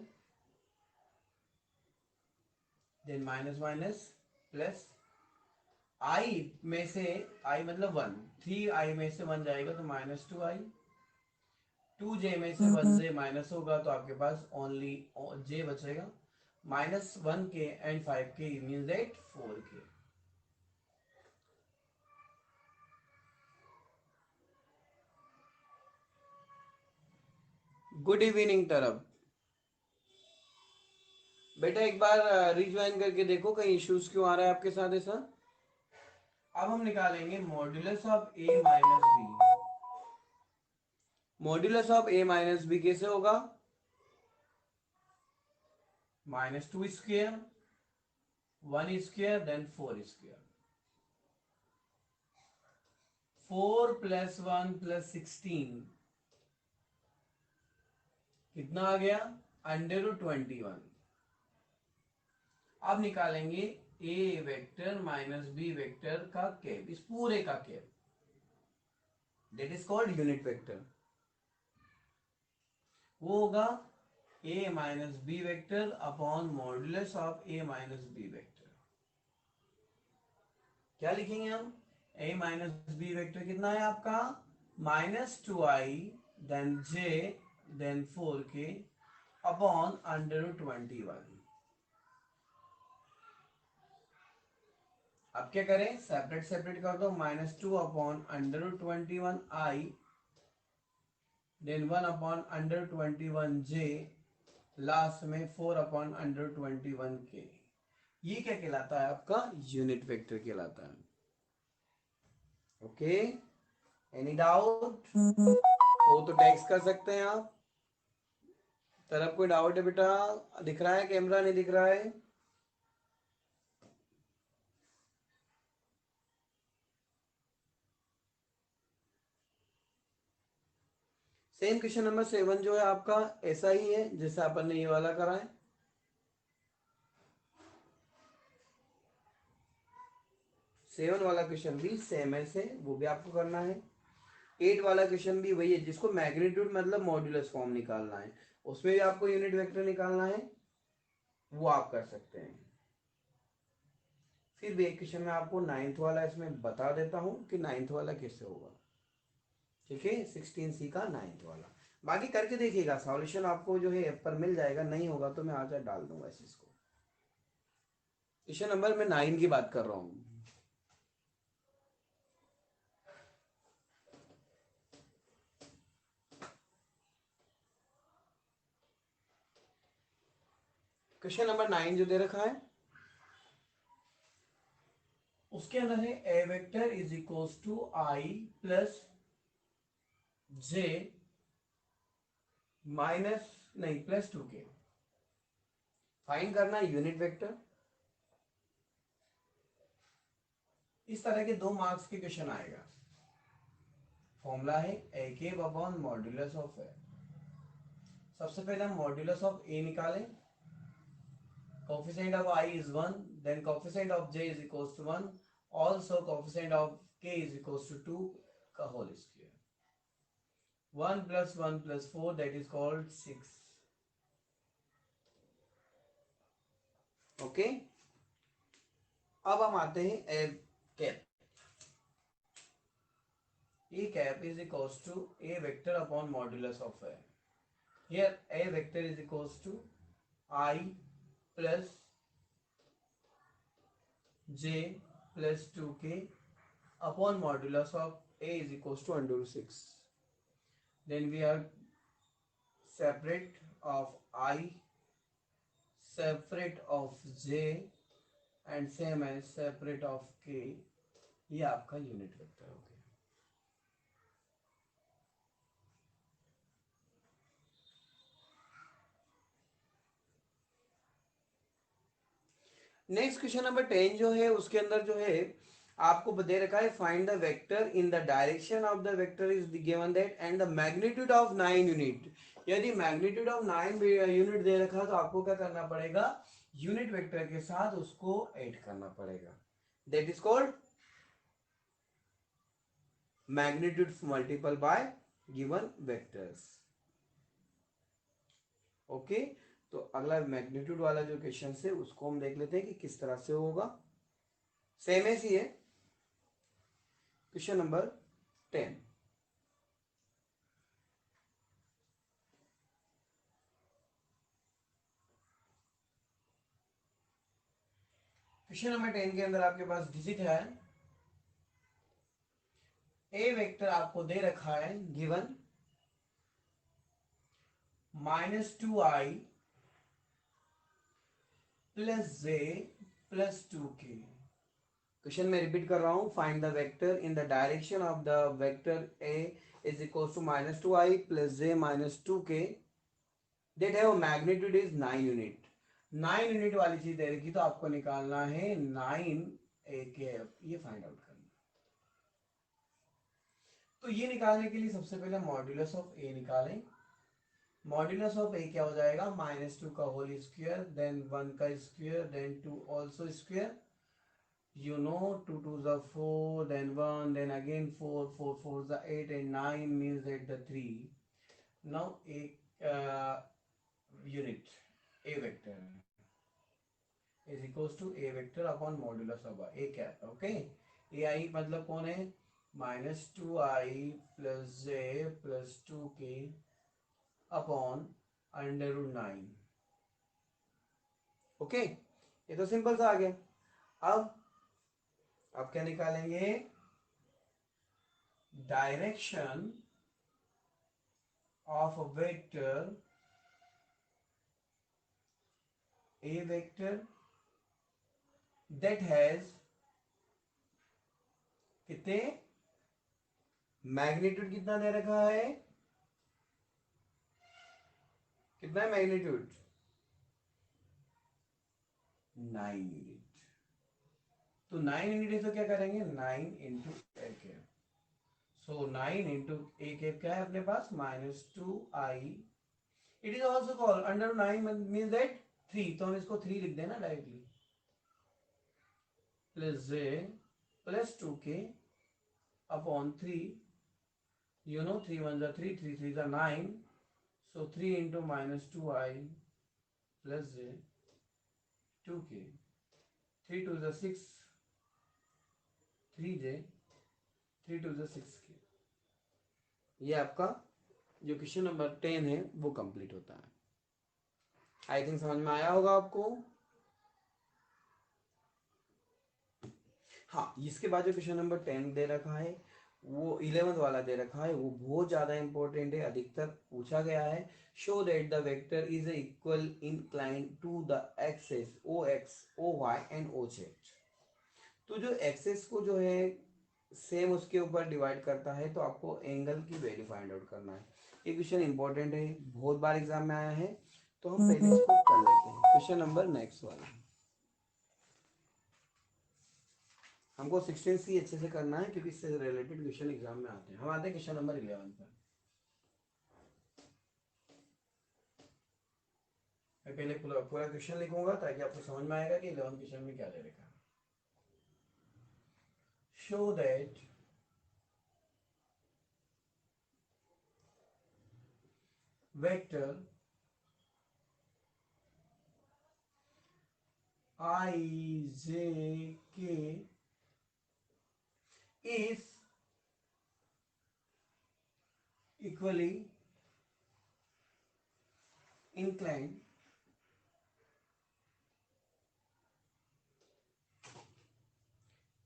then minus minus plus, i में से i मतलब 1, 3i में से 1 जाएगा तो -2i, 2j में से 1j माइनस होगा तो आपके पास ओनली j बचेगा, -1k and 5k means that 4k। Good evening तरफ। बेटा एक बार रिज्वाइन करके देखो कहीं इश्यूज क्यों आ रहा है आपके साथ ऐसा। अब हम निकालेंगे modulus of a minus B. Modulus of a minus B कैसे होगा? -2 square 1 square then 4 square. 4 plus 1 plus 16 कितना आ गया? √21। अब निकालेंगे a vector minus B vector का कैप, इस पूरे का cap, that is called unit vector. वो होगा A minus B vector upon modulus of A minus B vector. क्या लिखेंगे हम? ए माइनस बी वेक्टर कितना है आपका? -2i then j then 4k upon √21। अब क्या करें? सेपरेट सेपरेट कर दो। -2 upon √21i then 1 upon √21j last में 4 अपॉन √21k। ये क्या कहलाता है? आपका यूनिट वेक्टर कहलाता है। ओके, एनी डाउट हो तो टेक्स्ट कर सकते हैं आप। तरफ कोई डाउट है बेटा? दिख रहा है कैमरा? नहीं दिख रहा है? सेम क्वेश्चन नंबर 7 जो है आपका ऐसा ही है जैसे अपन ने ये वाला करा है। सेवन वाला क्वेश्चन भी सेम है, वो भी आपको करना है। 8 वाला क्वेश्चन भी वही है, जिसको मैग्नीट्यूड मतलब मॉड्यूलस फॉर्म निकालना है, उसमें भी आपको यूनिट वेक्टर निकालना है, वो आप कर सकते हैं। फिर भी एक क्वेश्चन में आपको 9th वाला इसमें बता देता हूं कि 9th वाला कैसे होगा। ठीक है, 16C का 9th वाला। बाकी करके देखिएगा, सॉल्यूशन आपको जो है ऐप पर मिल जाएगा, नहीं होगा तो मैं आज डाल दूंगा इस चीज को। क्वेश्चन नंबर मैं 9 की बात कर रहा हूँ। क्वेश्चन नंबर 9 जो दे रखा है उसके अंदर है A vector is equals to I plus J minus नहीं प्लस 2k। फाइंड करना है यूनिट वेक्टर। इस तरह के 2 मार्क्स के क्वेश्चन आएगा। फॉर्मूला है ए केब अपॉन मॉड्यूलस ऑफ ए। सबसे पहले हम मॉड्यूलस ऑफ ए निकालें। Coefficient of i is 1, then coefficient of j is equals to 1, also coefficient of k is equals to 2 का whole square। 1 plus 1 plus 4 that is called 6। Okay, अब हम आते हैं A cap. A cap is equals to a vector upon modulus of a। Here a vector is equals to I plus j plus 2k upon modulus of a is equals to √6। Then we are separate of I, separate of j and same as separate of k। ये आपका unit vector हो गया। Next question number 10 जो है उसके अंदर जो है आपको दे रखा है find the vector in the direction of the vector is given that and the magnitude of 9 unit. यदि मैग्नीट्यूड ऑफ 9 यूनिट दे रखा तो आपको क्या करना पड़ेगा? यूनिट वेक्टर के साथ उसको ऐड करना पड़ेगा। That is called magnitude multiple bye given vectors. Okay, तो अगला मैग्नीट्यूड वाला जो क्वेश्चन है उसको हम देख लेते हैं कि किस तरह से होगा। सेम ऐसी है। Question number 10। क्वेश्चन नंबर 10 के अंदर आपके पास डिजिट है। ए वेक्टर आपको दे रखा है given -2i plus J plus 2k। Question में रिपीट कर रहा हूं, find the vector in the direction of the vector A is equal to -2i plus J minus 2k that have magnitude is 9 unit. 9 unit वाली चीज दे रखी तो आपको निकालना है 9 ए के ये फाइंड आउट करना। तो ये निकालने के लिए सबसे पहले मॉड्यूलस ऑफ ए निकालें। मॉड्यूलस ऑफ ए क्या हो जाएगा? -2 का होल स्क्वायर देन 1 का square then 2 also square. You know 2 2s are 4 then 1 then again 4 4 4s are 8 and 9 means that the 3। Now a unit A vector is equals to A vector upon modulus of A cap. Okay, A I मतलब कौन है, -2i plus J plus 2k upon √9. Okay, ये तो simple सा आ गया. अब क्या निकालेंगे, direction of a vector A vector that has कितने, मैग्नीट्यूड कितना दे रखा है, कितना है मैग्नीट्यूड, 9 यूनिट. तो 9 यूनिट है तो क्या करेंगे, 9 into A cap. So 9 into A cap क्या है अपने पास, -2i. It is also called √9 means that 3, तो हम इसको 3 लिख देना directly, plus J plus 2k upon 3. You know 3 1s are 3, 3 3s are 9. So 3 into -2i plus j 2k. 3 2s are 6. 3j 3 2s are 6k. ये आपका जो question number 10 है वो कंप्लीट होता है. आई थिंक समझ में आया होगा आपको. हाँ, इसके बाद जो क्वेश्चन नंबर 10 दे रखा है वो 11th वाला दे रखा है, वो बहुत ज्यादा इंपॉर्टेंट है, अधिकतर पूछा गया है. Show that the vector is equal inclined to the axes O X O Y and O Z. तो जो एक्सेस को जो है सेम उसके ऊपर डिवाइड करता है, तो आपको एंगल की वैल्यू फाइंड आउट करना है. ये क्वेश्चन इंपॉर्टेंट है, बहुत बार एग्जाम में आया है, तो हम पहले इसको कर लेते हैं. क्वेश्चन नंबर नेक्स्ट वाला हमको 16C अच्छे से करना है, क्योंकि इससे रिलेटेड क्वेश्चन एग्जाम में आते हैं. हम आते हैं क्वेश्चन नंबर 11 पर. मैं पहले पूरा क्वेश्चन लिखूंगा ताकि आपको समझ में आएगा कि 11 क्वेश्चन में क्या दे रखा है. Show that vector I J K is equally inclined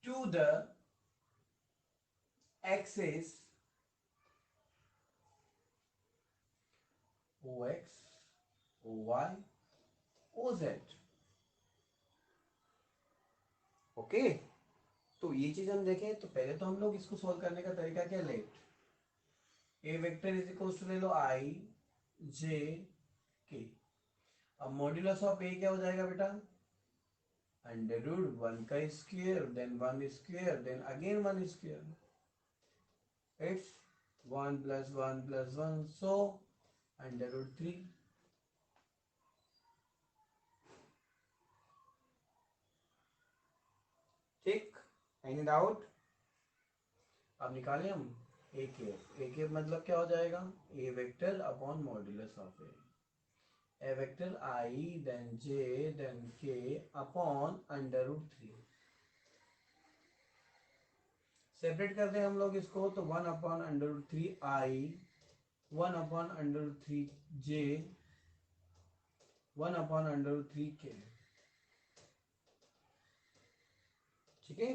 to the axis OX, OY, OZ. Okay, तो ये चीज हम देखें तो पहले तो हम लोग इसको सॉल्व करने का तरीका क्या, let A vector is equal to ले लो I J K. अब मॉड्यूलस ऑफ ए क्या हो जाएगा बेटा, √1 का square then 1 square then again 1 square. It's 1 + 1 + 1, so √3. ठीक, एनी डाउट. अब निकालें हम ए केप मतलब क्या हो जाएगा, A vector upon modulus of A vector I then J then K upon √3. Separate करते हैं हम लोग इसको, तो 1 upon √3i, 1 upon √3j, 1 upon √3k. ठीक है.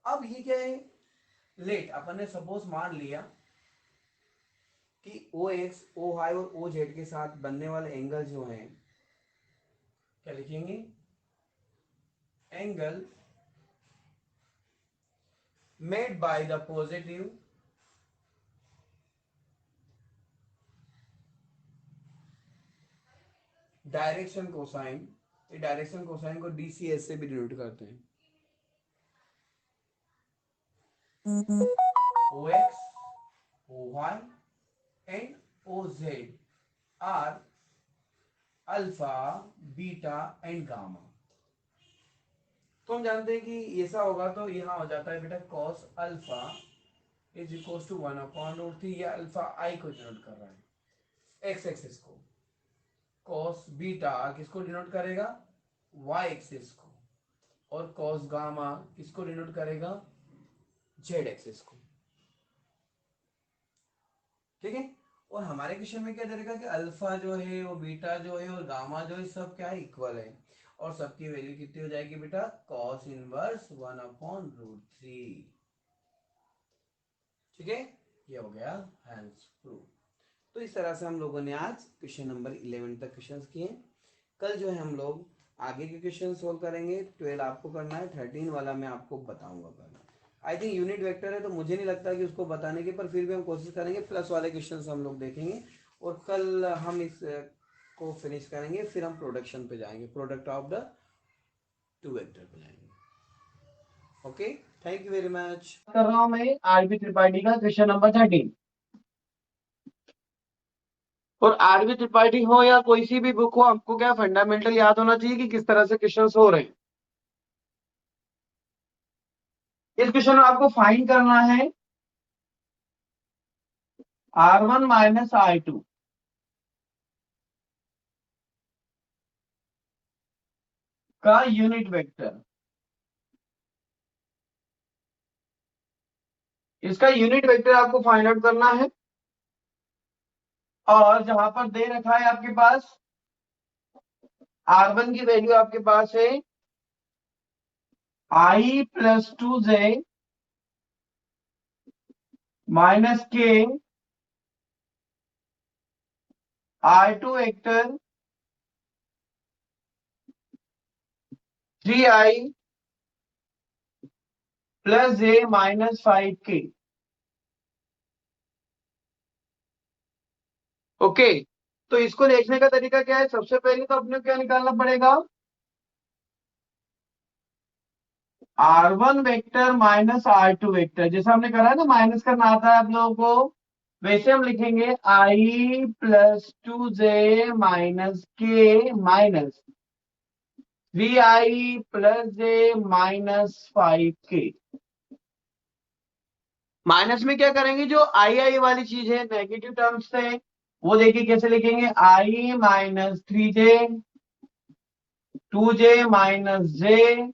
अब ये क्या है, लेट अपन ने सपोज मान लिया कि OX, OY और OZ के साथ बनने वाले एंगल जो हैं, क्या लिखेंगे, angle made by the positive direction cosine. ये डायरेक्शन कोसाइन को DCS से भी डिनोट करते हैं. OX, OY and OZ are alpha, beta and gamma. तो हम जानते हैं कि ऐसा होगा तो यहां हो जाता है बेटा cos alpha is equal to 1/√3. या अल्फा आई को डिनोट कर रहा है, एक्स एक्सिस को. कॉस बीटा किसको डिनोट करेगा, y एक्सिस को, और कॉस गामा किसको डिनोट करेगा, z एक्सिस को। ठीक है, और हमारे क्वेश्चन में क्या दे रखा है कि अल्फा जो है वो बीटा जो है और गामा जो है सब क्या है, इक्वल है, और सबकी वैल्यू कितनी हो जाएगी बेटा, कॉस इनवर्स 1/√3। ठीक है, ये हो गया हेंस प्रूफ। तो इस तरह से हम लोगों ने आज क्वेश्चन नंबर 11 तक क्वेश्चन किए। कल जो है हम लोग आगे के क्वेश्चन सोल्व करेंगे। 12 आपको करना है, 13 वाला मैं आपको बताऊंगा कल। आई थिंक यूनिट वेक्टर है तो मुझे नहीं लगता कि उसको बताने की, पर फिर भी हम कोशिश करेंगे। प्लस वाले क्वेश्चन हम लोग देखेंगे और कल हम इस को फिनिश करेंगे, फिर हम प्रोडक्शन पे जाएंगे, product of the two vector पे जाएंगे। Okay, thank you very much. कर रहा हूं मैं आरबी त्रिपाठी का क्वेश्चन नंबर 13। और आरबी त्रिपाठी हो या कोई सी भी बुक हो, आपको क्या फंडामेंटल याद होना चाहिए कि किस तरह से क्वेश्चन हो रहे हैं। इस क्वेश्चन में आपको फाइंड करना है R1 माइनस R2 का यूनिट वेक्टर। इसका यूनिट वेक्टर आपको फाइंड आउट करना है, और जहां पर दे रखा है आपके पास R1 की वैल्यू आपके पास है I+2J माइनस के R2 vector 3I plus J minus 5K। Okay, तो इसको देखने का तरीका क्या है, सबसे पहले तो अपने क्या निकालना पड़ेगा, R1 vector minus R2 vector. जैसा हमने करा है ना, माइनस करना आता है आप लोगों को, वैसे हम लिखेंगे I+2J माइनस के minus 3I plus J minus 5K। Minus में क्या करेंगे, जो आई वाली चीज है, नेगेटिव टर्म्स से, वो देखिए कैसे लिखेंगे, I-3J 2J minus J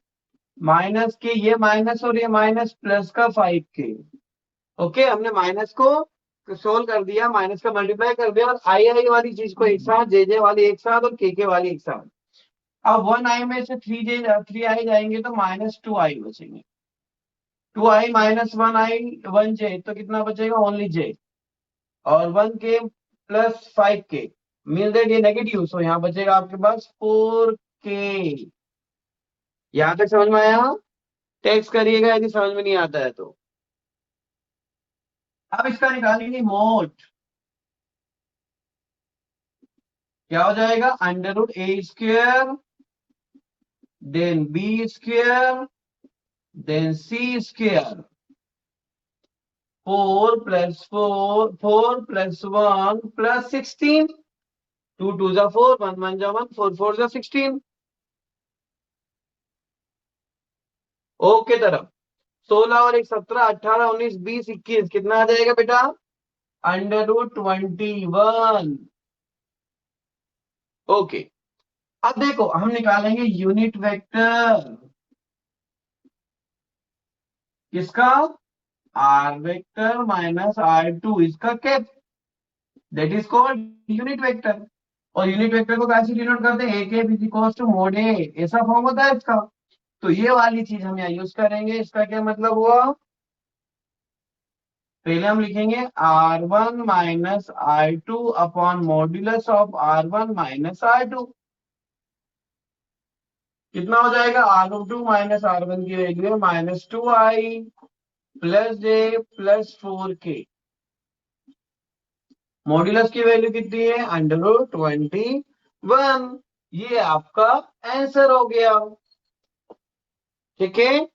minus के, ये माइनस और ये माइनस, प्लस का 5K। ओके, हमने माइनस को सोल्व कर दिया, माइनस का मल्टीप्लाई कर दिया, और आई वाली चीज को एक साथ, जे वाली एक साथ, और के वाली एक साथ। अब 1I में से 3I जाएंगे तो -2I बचेंगे। 2I माइनस 1I 1J, तो कितना बचेगा, ओनली J, और 1K plus 5K mean that ये नेगेटिव, सो यहाँ बचेगा आपके पास 4K। यहां तक समझ में आया। टेक्स्ट करिएगा यदि समझ में नहीं आता है तो। अब इसका निकालेंगे मोड, क्या हो जाएगा, √A² then B² then C²। 4 plus 1 plus 16, 2 2 जा 4, 1 1 जा 1, 4 4 जा 16। ओके तरफ 16 और 1 17, 18 19 20 21, कितना आ जाएगा बेटा, √21। ओके, अब देखो हम निकालेंगे यूनिट वेक्टर किसका, R वेक्टर माइनस R2, इसका cap, that is called unit vector. और यूनिट वेक्टर को कैसे डिनोट करते हैं, ए के इक्वल्स टू मोड ए, ऐसा फॉर्म होता है इसका। तो ये वाली चीज हम यहाँ यूज करेंगे। इसका क्या मतलब हुआ, पहले हम लिखेंगे R1 minus R2 upon modulus of R1 minus R2। कितना हो जाएगा, R2 माइनस R1 की वैल्यू है -2I plus J plus 4K। Modulus की वैल्यू कितनी है, √21। ये आपका आंसर हो गया। ठीक है,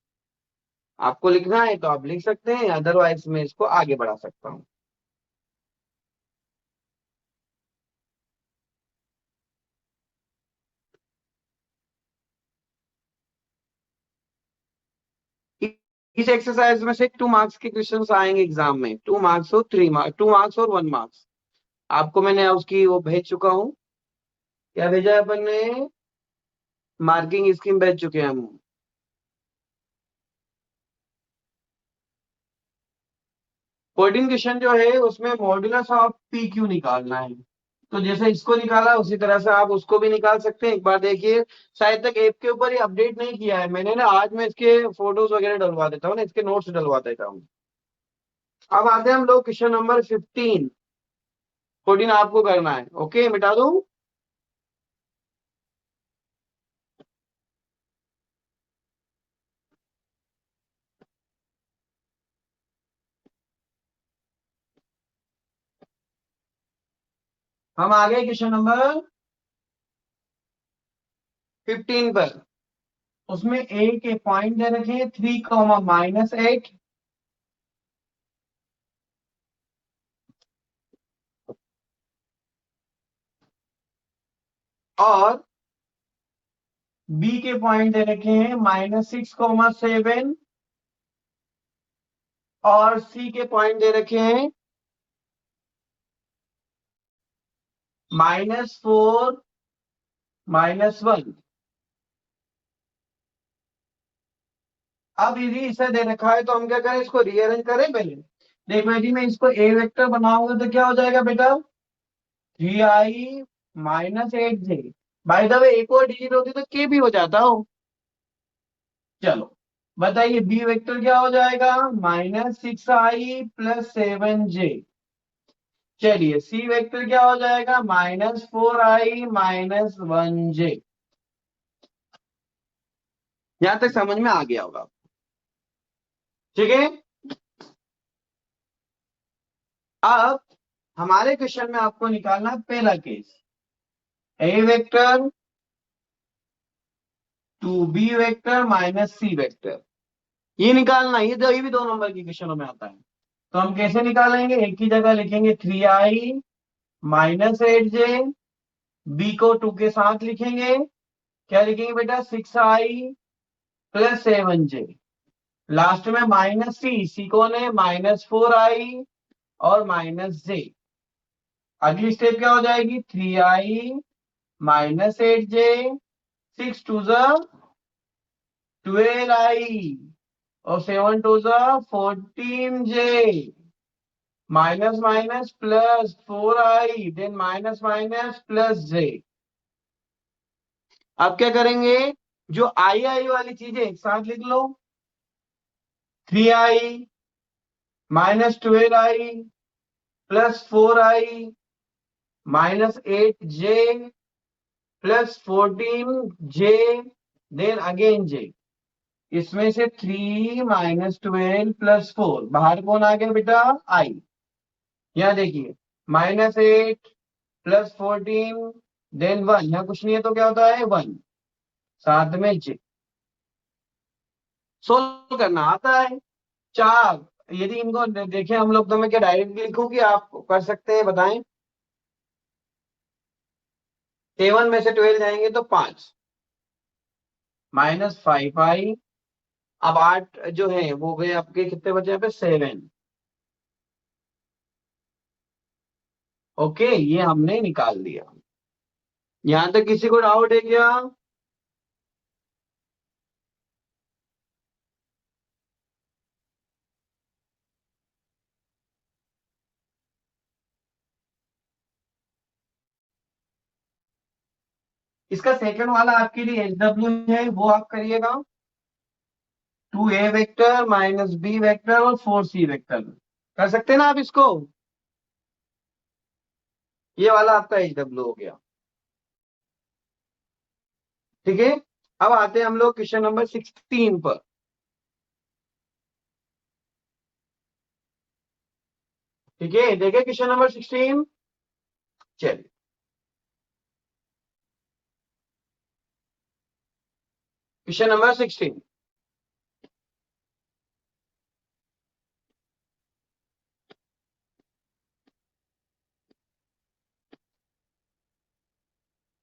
आपको लिखना है तो आप लिख सकते हैं, अदरवाइज मैं इसको आगे बढ़ा सकता हूं। इस एक्सरसाइज में से 2 मार्क्स के क्वेश्चंस आएंगे एग्जाम में, 2 मार्क्स और 3 मार्क्स, 2 मार्क्स और 1 मार्क्स। आपको मैंने उसकी वो भेज चुका हूं, क्या भेजा है अपन ने? मार्किंग स्कीम भेज चुके हैं हम। 14 क्वेश्चन जो है उसमें मॉड्यूलस ऑफ पी क्यू निकालना है। तो जैसे इसको निकाला उसी तरह से आप उसको भी निकाल सकते हैं। एक बार देखिए, शायद तक ऐप के ऊपर ही अपडेट नहीं किया है मैंने ना। आज मैं इसके फोटोज वगैरह डलवा देता हूँ ना, इसके नोट्स डलवा देता हूँ। अब आते हैं हम लोग क्वेश्चन नंबर 15। 14 आपको करना है। ओके, मिटा दूं? हम आ गए क्वेश्चन नंबर 15 पर। उसमें ए के पॉइंट दे रखे हैं 3, -8। और बी के पॉइंट दे रखे हैं -6, 7। और सी के पॉइंट दे रखे हैं -4, -1। अब यदि इसे दे रखा है तो हम क्या करें, इसको रीअरेंज करें पहले। देखो, यदि मैं इसको ए वेक्टर बनाऊंगा तो क्या हो जाएगा बेटा? 3i-8j। बाय द वे, एक और डिजिट होती तो के भी हो जाता हो। चलो, बताइए बी वेक्टर क्या हो जाएगा? -6i + 7j। चलिए, सी वेक्टर क्या हो जाएगा? -4i-1j। यहां तक समझ में आ गया होगा? ठीक है। अब हमारे क्वेश्चन में आपको निकालना है पहला case, A vector to B vector -C vector. ये निकालना, ये भी 2 नंबर की क्वेश्चनों में आता है। तो हम कैसे निकालेंगे? एक की जगह लिखेंगे 3i-8j। बी को 2 के साथ लिखेंगे। क्या लिखेंगे बेटा? 6i + 7j। लास्ट में -सी कौन है? -4i और -j। अगली स्टेप क्या हो जाएगी? 3i-8j। 6 2 12i और 7 2 14j। Minus minus plus 4i, then minus minus plus j। अब क्या करेंगे? जो आई वाली चीजें एक साथ लिख लो। 3i -12i +4i -8j +14j, then again j। इसमें से 3 - 12 + 4, बाहर कौन आ गया बेटा? आई। यहाँ देखिए, -8 +14 देन 1, यहाँ कुछ नहीं है तो क्या होता है? 1। साथ में j। सोल्व करना आता है। चार, यदि इनको देखें हम लोग तो मैं क्या डायरेक्टली लिखूं कि आप कर सकते हैं? बताएं। 7 में से 12 जाएंगे तो 5, -5i। अब 8 जो है वो गए आपके, कितने बचे यहाँ पे? 7। ओके, ये हमने निकाल दिया। यहां तक किसी को डाउट है क्या? इसका सेकंड वाला आपके लिए एचडब्ल्यू है, वो आप करिएगा। 2a वेक्टर -b वेक्टर और 4c वेक्टर। कर सकते हैं ना आप इसको? ये वाला आपका एचडब्ल्यू हो गया। ठीक है। अब आते हैं हम लोग क्वेश्चन नंबर 16 पर। ठीक है, देखे क्वेश्चन नंबर 16। चलिए, क्वेश्चन नंबर 16।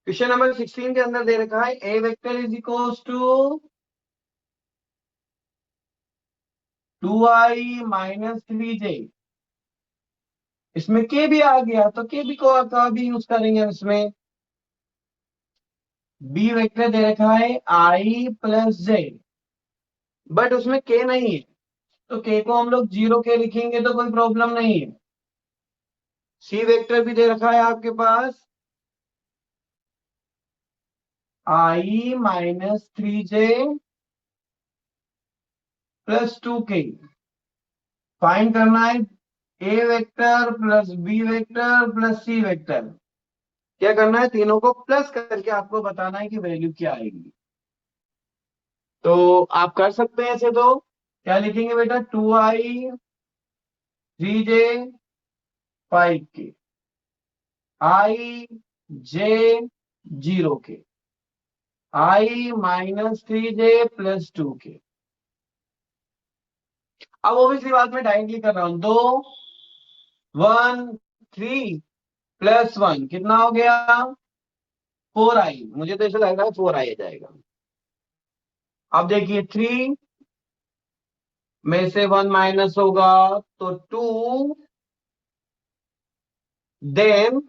क्वेश्चन नंबर 16 के अंदर दे रखा है A vector is equals to 2i-3j। इसमें के भी आ गया तो के भी को का भी यूज करेंगे हम इसमें। बी वेक्टर दे रखा है आई प्लस जेड, बट उसमें के नहीं है, तो के को हम लोग 0 के लिखेंगे तो कोई प्रॉब्लम नहीं है। सी वेक्टर भी दे रखा है आपके पास आई माइनस 3 जे प्लस 2 के। फाइंड करना है A vector plus B vector plus C vector. क्या करना है, तीनों को प्लस करके आपको बताना है कि वैल्यू क्या आएगी। तो आप कर सकते हैं ऐसे। तो क्या लिखेंगे बेटा, 2i 3j 5 के, आई जे 0 के, आई माइनस 3j प्लस 2 के। अब ओबियसली बात मैं डायरेक्टली कर रहा हूं। 2 1 3 प्लस 1 कितना हो गया, 4i। मुझे तो ऐसा लग रहा है 4i आ जाएगा। अब देखिए 3 में से 1 माइनस होगा तो 2, देन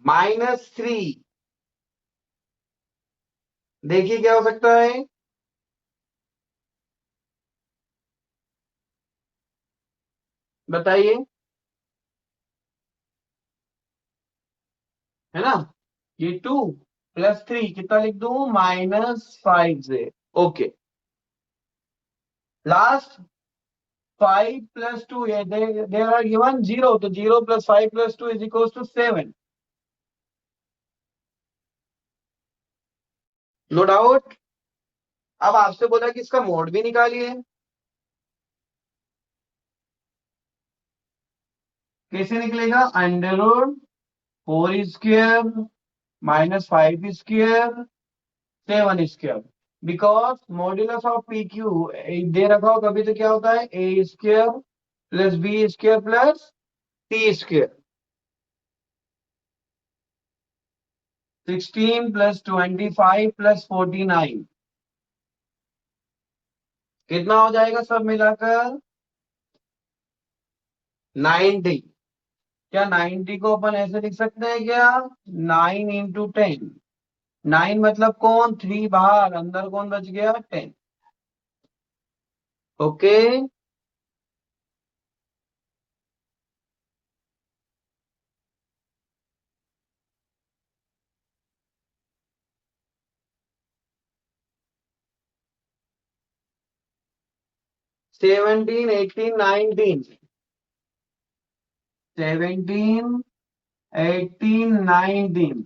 -3। देखिए क्या हो सकता है, बताइए, है ना। ये 2 + 3 कितना लिख दूं, -5 से। ओके, लास्ट 5 + 2, ये देर आर गिवन 0, तो 0 + 5 + 2 = 7। No doubt. अब आपसे बोला कि इसका मोड भी निकालिए। कैसे निकलेगा, √4² -5² 7²। Because modulus of P Q दे रखा हो कभी तो क्या होता है, a² + b² + t²। 16 + 25 + 49 कितना हो जाएगा सब मिलाकर, 90। क्या 90 को अपन ऐसे लिख सकते हैं क्या, 9 × 10। 9 मतलब कौन, 3 बाहर, अंदर कौन बच गया, 10। ओके। 17 18 19, 17 18 19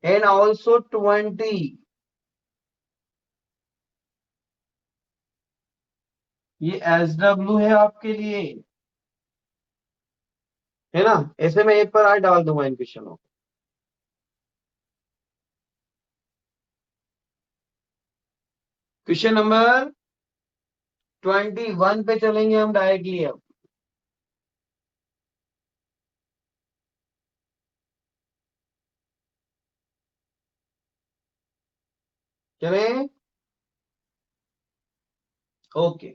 and also 20। ये SW है आपके लिए, है ना। ऐसे में एक पर आज डाल दूंगा इन क्वेश्चनों। क्वेश्चन नंबर 21 पे चलेंगे हम डायरेक्टली अब। चलें, ओके।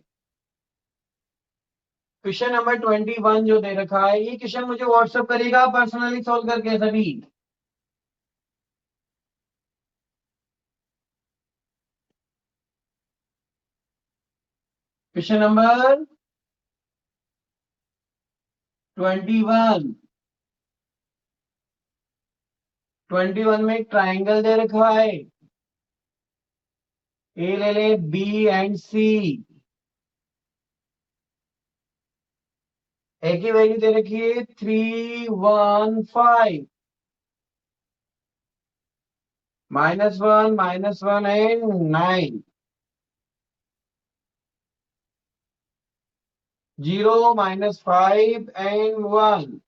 क्वेश्चन नंबर 21 जो दे रखा है, ये क्वेश्चन मुझे व्हाट्सअप करेगा पर्सनली सॉल्व करके सभी। Question number 21। 21 में एक ट्राइंगल दे रखा है, ए ले ले बी एंड सी। ए की वैल्यू दे रखी है 3 1 5, -1 -1 एंड 9, 0 -5 एंड 1।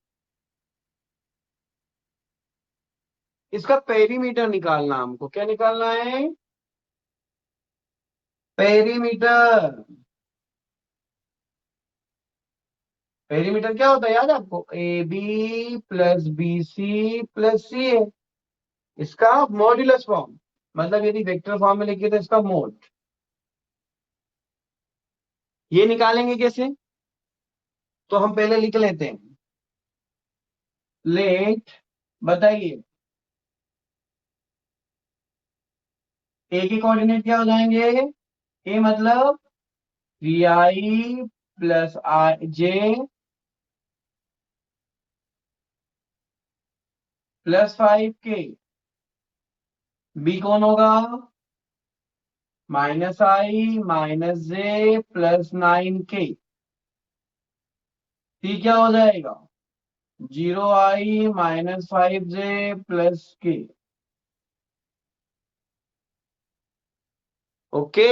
इसका पेरीमीटर निकालना, हमको क्या निकालना है, पेरीमीटर। पेरीमीटर क्या होता है याद है आपको, A B plus B C plus C A. इसका मॉड्यूलस फॉर्म, मतलब यदि वेक्टर फॉर्म में लिखे तो इसका मोड। ये निकालेंगे कैसे, तो हम पहले लिख लेते हैं। लेट, बताइए ए के कोऑर्डिनेट क्या हो जाएंगे? ए मतलब 3i प्लस आई जे +5k। बी कौन होगा? -i - j +9k। सी क्या हो जाएगा? 0i -5j +k। ओके,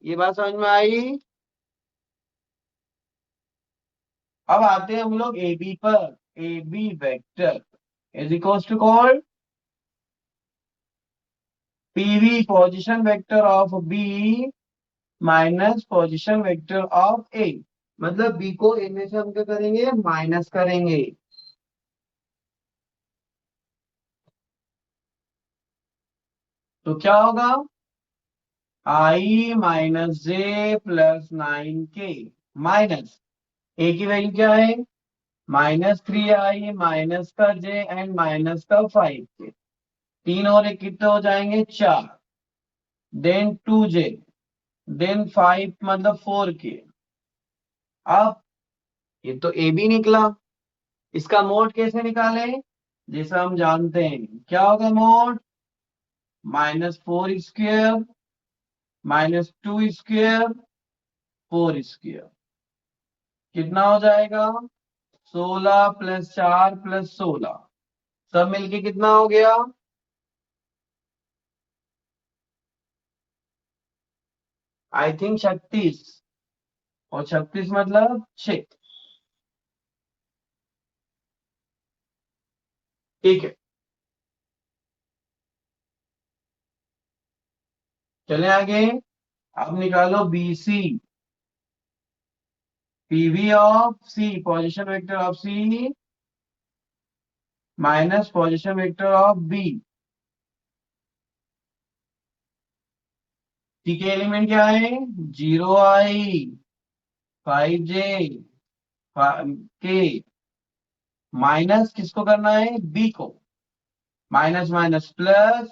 ये बात समझ में आई। अब आते हैं हम लोग ए बी पर। A B vector is equals to called PV position vector of B minus position vector of A. मतलब बी को ए में से हम क्या करेंगे? माइनस करेंगे। तो क्या होगा? i - j +9k माइनस ए की वैल्यू क्या है? -3i माइनस का जे एंड माइनस का 5k। तीन और एक कितने हो जाएंगे? 4। देन 2j, देन 5 मतलब 4k। अब ये तो ए बी निकला, इसका मोड कैसे निकालें? जैसा हम जानते हैं क्या होगा मोड? -4 square -2 square 4 square. कितना हो जाएगा? 16 + 4 + 16। सब मिलके कितना हो गया? I think 36। और 36 मतलब 6। ठीक है, चले आगे। अब निकालो B C. PV of C position vector of C minus position vector of B. C के एलिमेंट क्या है? 0i 5j के। माइनस किसको करना है? बी को। Minus minus plus,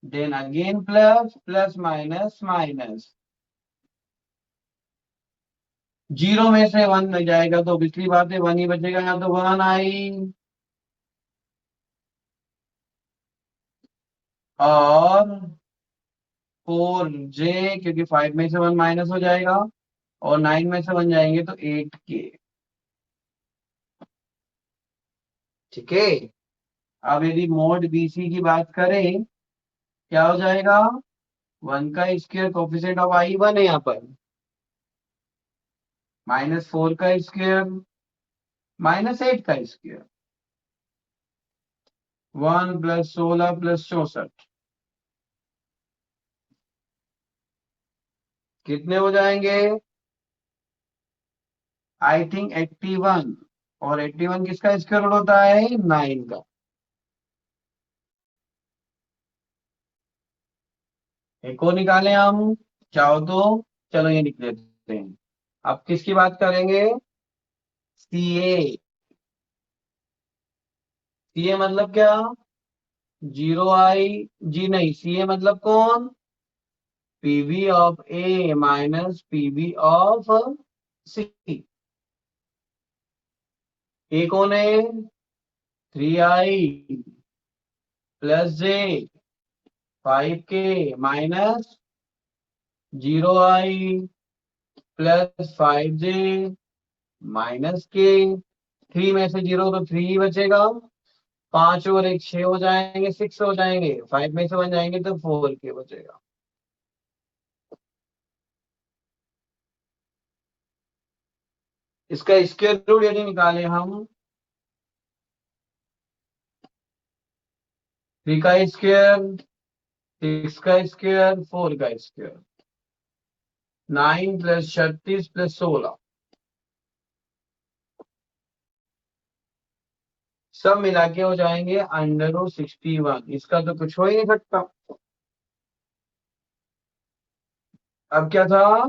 then again plus, plus minus minus. 0 में से 1 में जाएगा तो पिछली बात है 1 ही बचेगा, यहाँ तो 1i। और 4j, क्योंकि 5 में से 1 माइनस हो जाएगा, और 9 में से 1 जाएंगे तो 8k। ठीक है। अब यदि मोड बीसी की बात करें, क्या हो जाएगा? 1 का स्क्वायर, कोफिशिएंट ऑफ आई 1 है यहाँ पर, -4 का स्क्वायर -8 का स्क्वायर, 1 + 16 + 64। कितने हो जाएंगे? I think 81। और 81 किसका स्क्वायर रूट होता है? 9 का। एक और निकालें हम, चाहो तो। चलो ये लिख लेते हैं। अब किसकी बात करेंगे? सी ए। सी ए मतलब क्या? 0i जी नहीं, सी ए मतलब कौन? PV of A minus PV of C. A कौन है? 3i +j 5k minus 0i +5j -k। 3 में से 0 तो 3 ही बचेगा। 5 और 1 6 हो जाएंगे, 6 हो जाएंगे। 5 में से 1 जाएंगे तो 4k बचेगा। इसका स्क्वायर रूट यदि निकालें हम, 3 का स्क्वायर, 6 का स्क्वायर, 4 का स्क्वायर, 9 + 36 + 16, सब मिला के हो जाएंगे √61। इसका तो कुछ हो ही नहीं सकता। अब क्या था?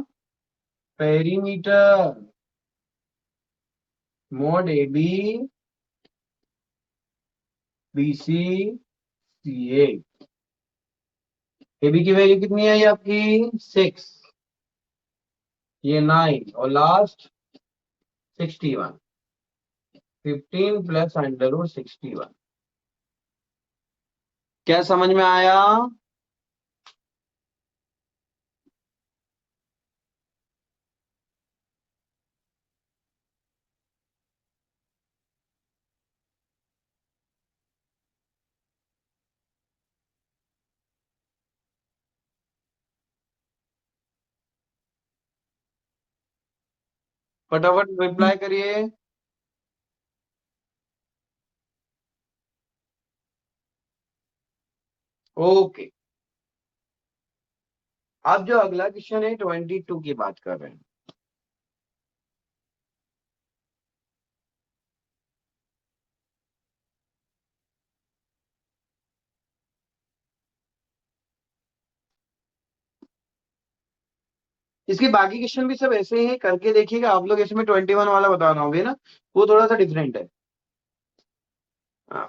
Perimeter mode A B BC CA। AB की वैल्यू कितनी है ये आपकी 6, ये 9 और लास्ट 61। 15 प्लस √61। क्या समझ में आया? फटाफट रिप्लाई करिए। ओके, अब जो अगला क्वेश्चन है 22 की बात कर रहे हैं। इसके बाकी क्वेश्चन भी सब ऐसे ही हैं, करके देखिएगा आप लोग। इसमें 21 वाला बताना होगा ना, वो थोड़ा सा डिफरेंट है।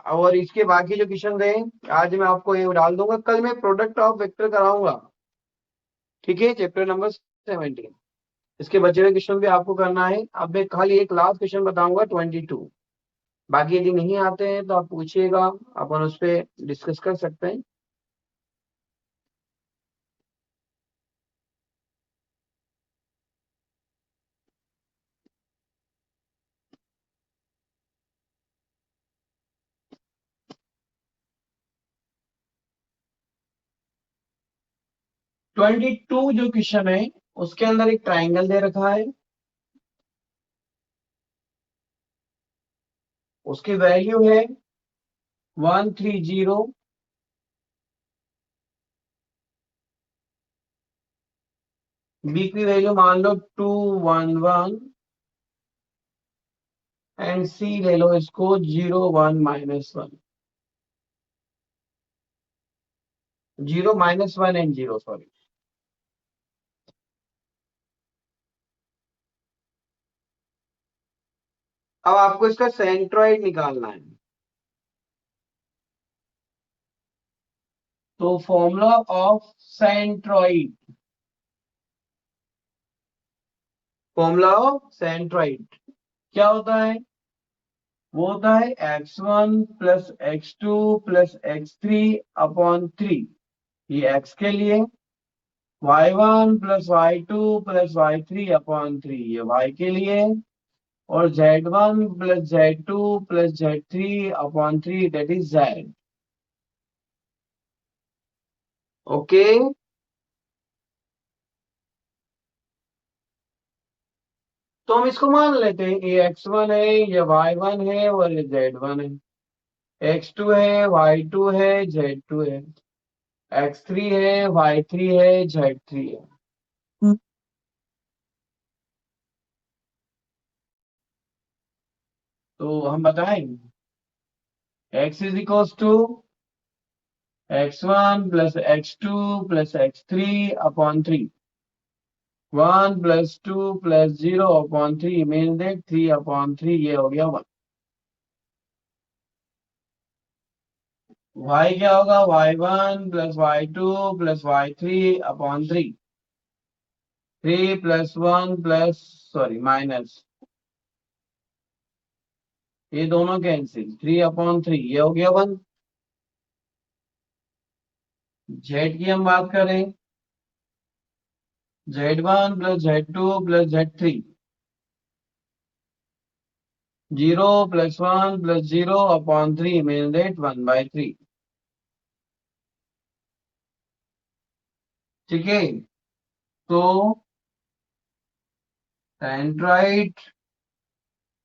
और इसके बाकी जो क्वेश्चन रहे आज मैं आपको ये डाल दूंगा, कल मैं प्रोडक्ट ऑफ वेक्टर कराऊंगा। ठीक है, चैप्टर नंबर 17। इसके बचे हुए क्वेश्चन भी आपको करना है। अब मैं खाली एक लास्ट क्वेश्चन बताऊंगा 22। बाकी यदि नहीं आते हैं तो आप पूछिएगा, अपन उस पर डिस्कस कर सकते हैं। 22 जो क्वेश्चन है उसके अंदर एक ट्राइंगल दे रखा है, उसकी वैल्यू है 130। बी की वैल्यू मान लो 211 एंड सी ले लो इसको 0 1 -1। 0 -1 एंड 0, सॉरी। अब आपको इसका सेंट्रोइड निकालना है। तो formula of centroid, formula of centroid क्या होता है? वो होता है x1 plus x2 plus x3/3। ये x के लिए, y1 plus y2 plus y3/3 ये y के लिए, और z1 plus z2 plus z3/3 that is z। Okay, तो हम इसको मान लेते हैं ये x1 है, ये y1 है और ये z1 है। x2 है, y2 है, z2 है। x3 है, y3 है, z3 है। तो हम बताएं x is equals to x1 plus x2 plus x3/3। 1 + 2 + 0/3 mean that 3/3, ये हो गया 1। y क्या होगा? y1 plus y2 plus y3/3। 3 + 1 plus, sorry minus, ये दोनों कैंसिल, 3/3 ये हो गया 1। z की हम बात करें, z1 plus z2 plus z3। 0 + 1 + 0/3 mean that 1/3। ठीक है, तो सेंट्रोइड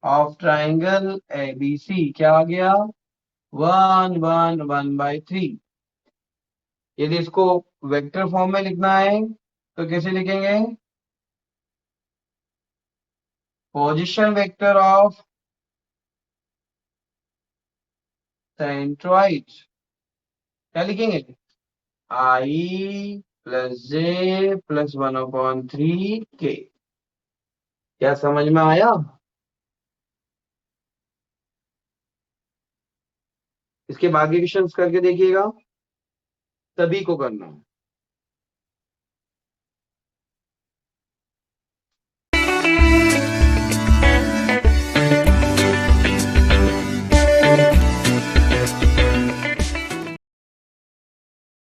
ऑफ ट्राइंगल ABC क्या आ गया? 1 1 1/3। यदि इसको वेक्टर फॉर्म में लिखना है तो कैसे लिखेंगे? पोजीशन वेक्टर ऑफ सेंट्रोइड क्या लिखेंगे? I + J + 1/3 K। क्या समझ में आया? इसके बाद के क्वेश्चंस करके देखिएगा, सभी को करना है।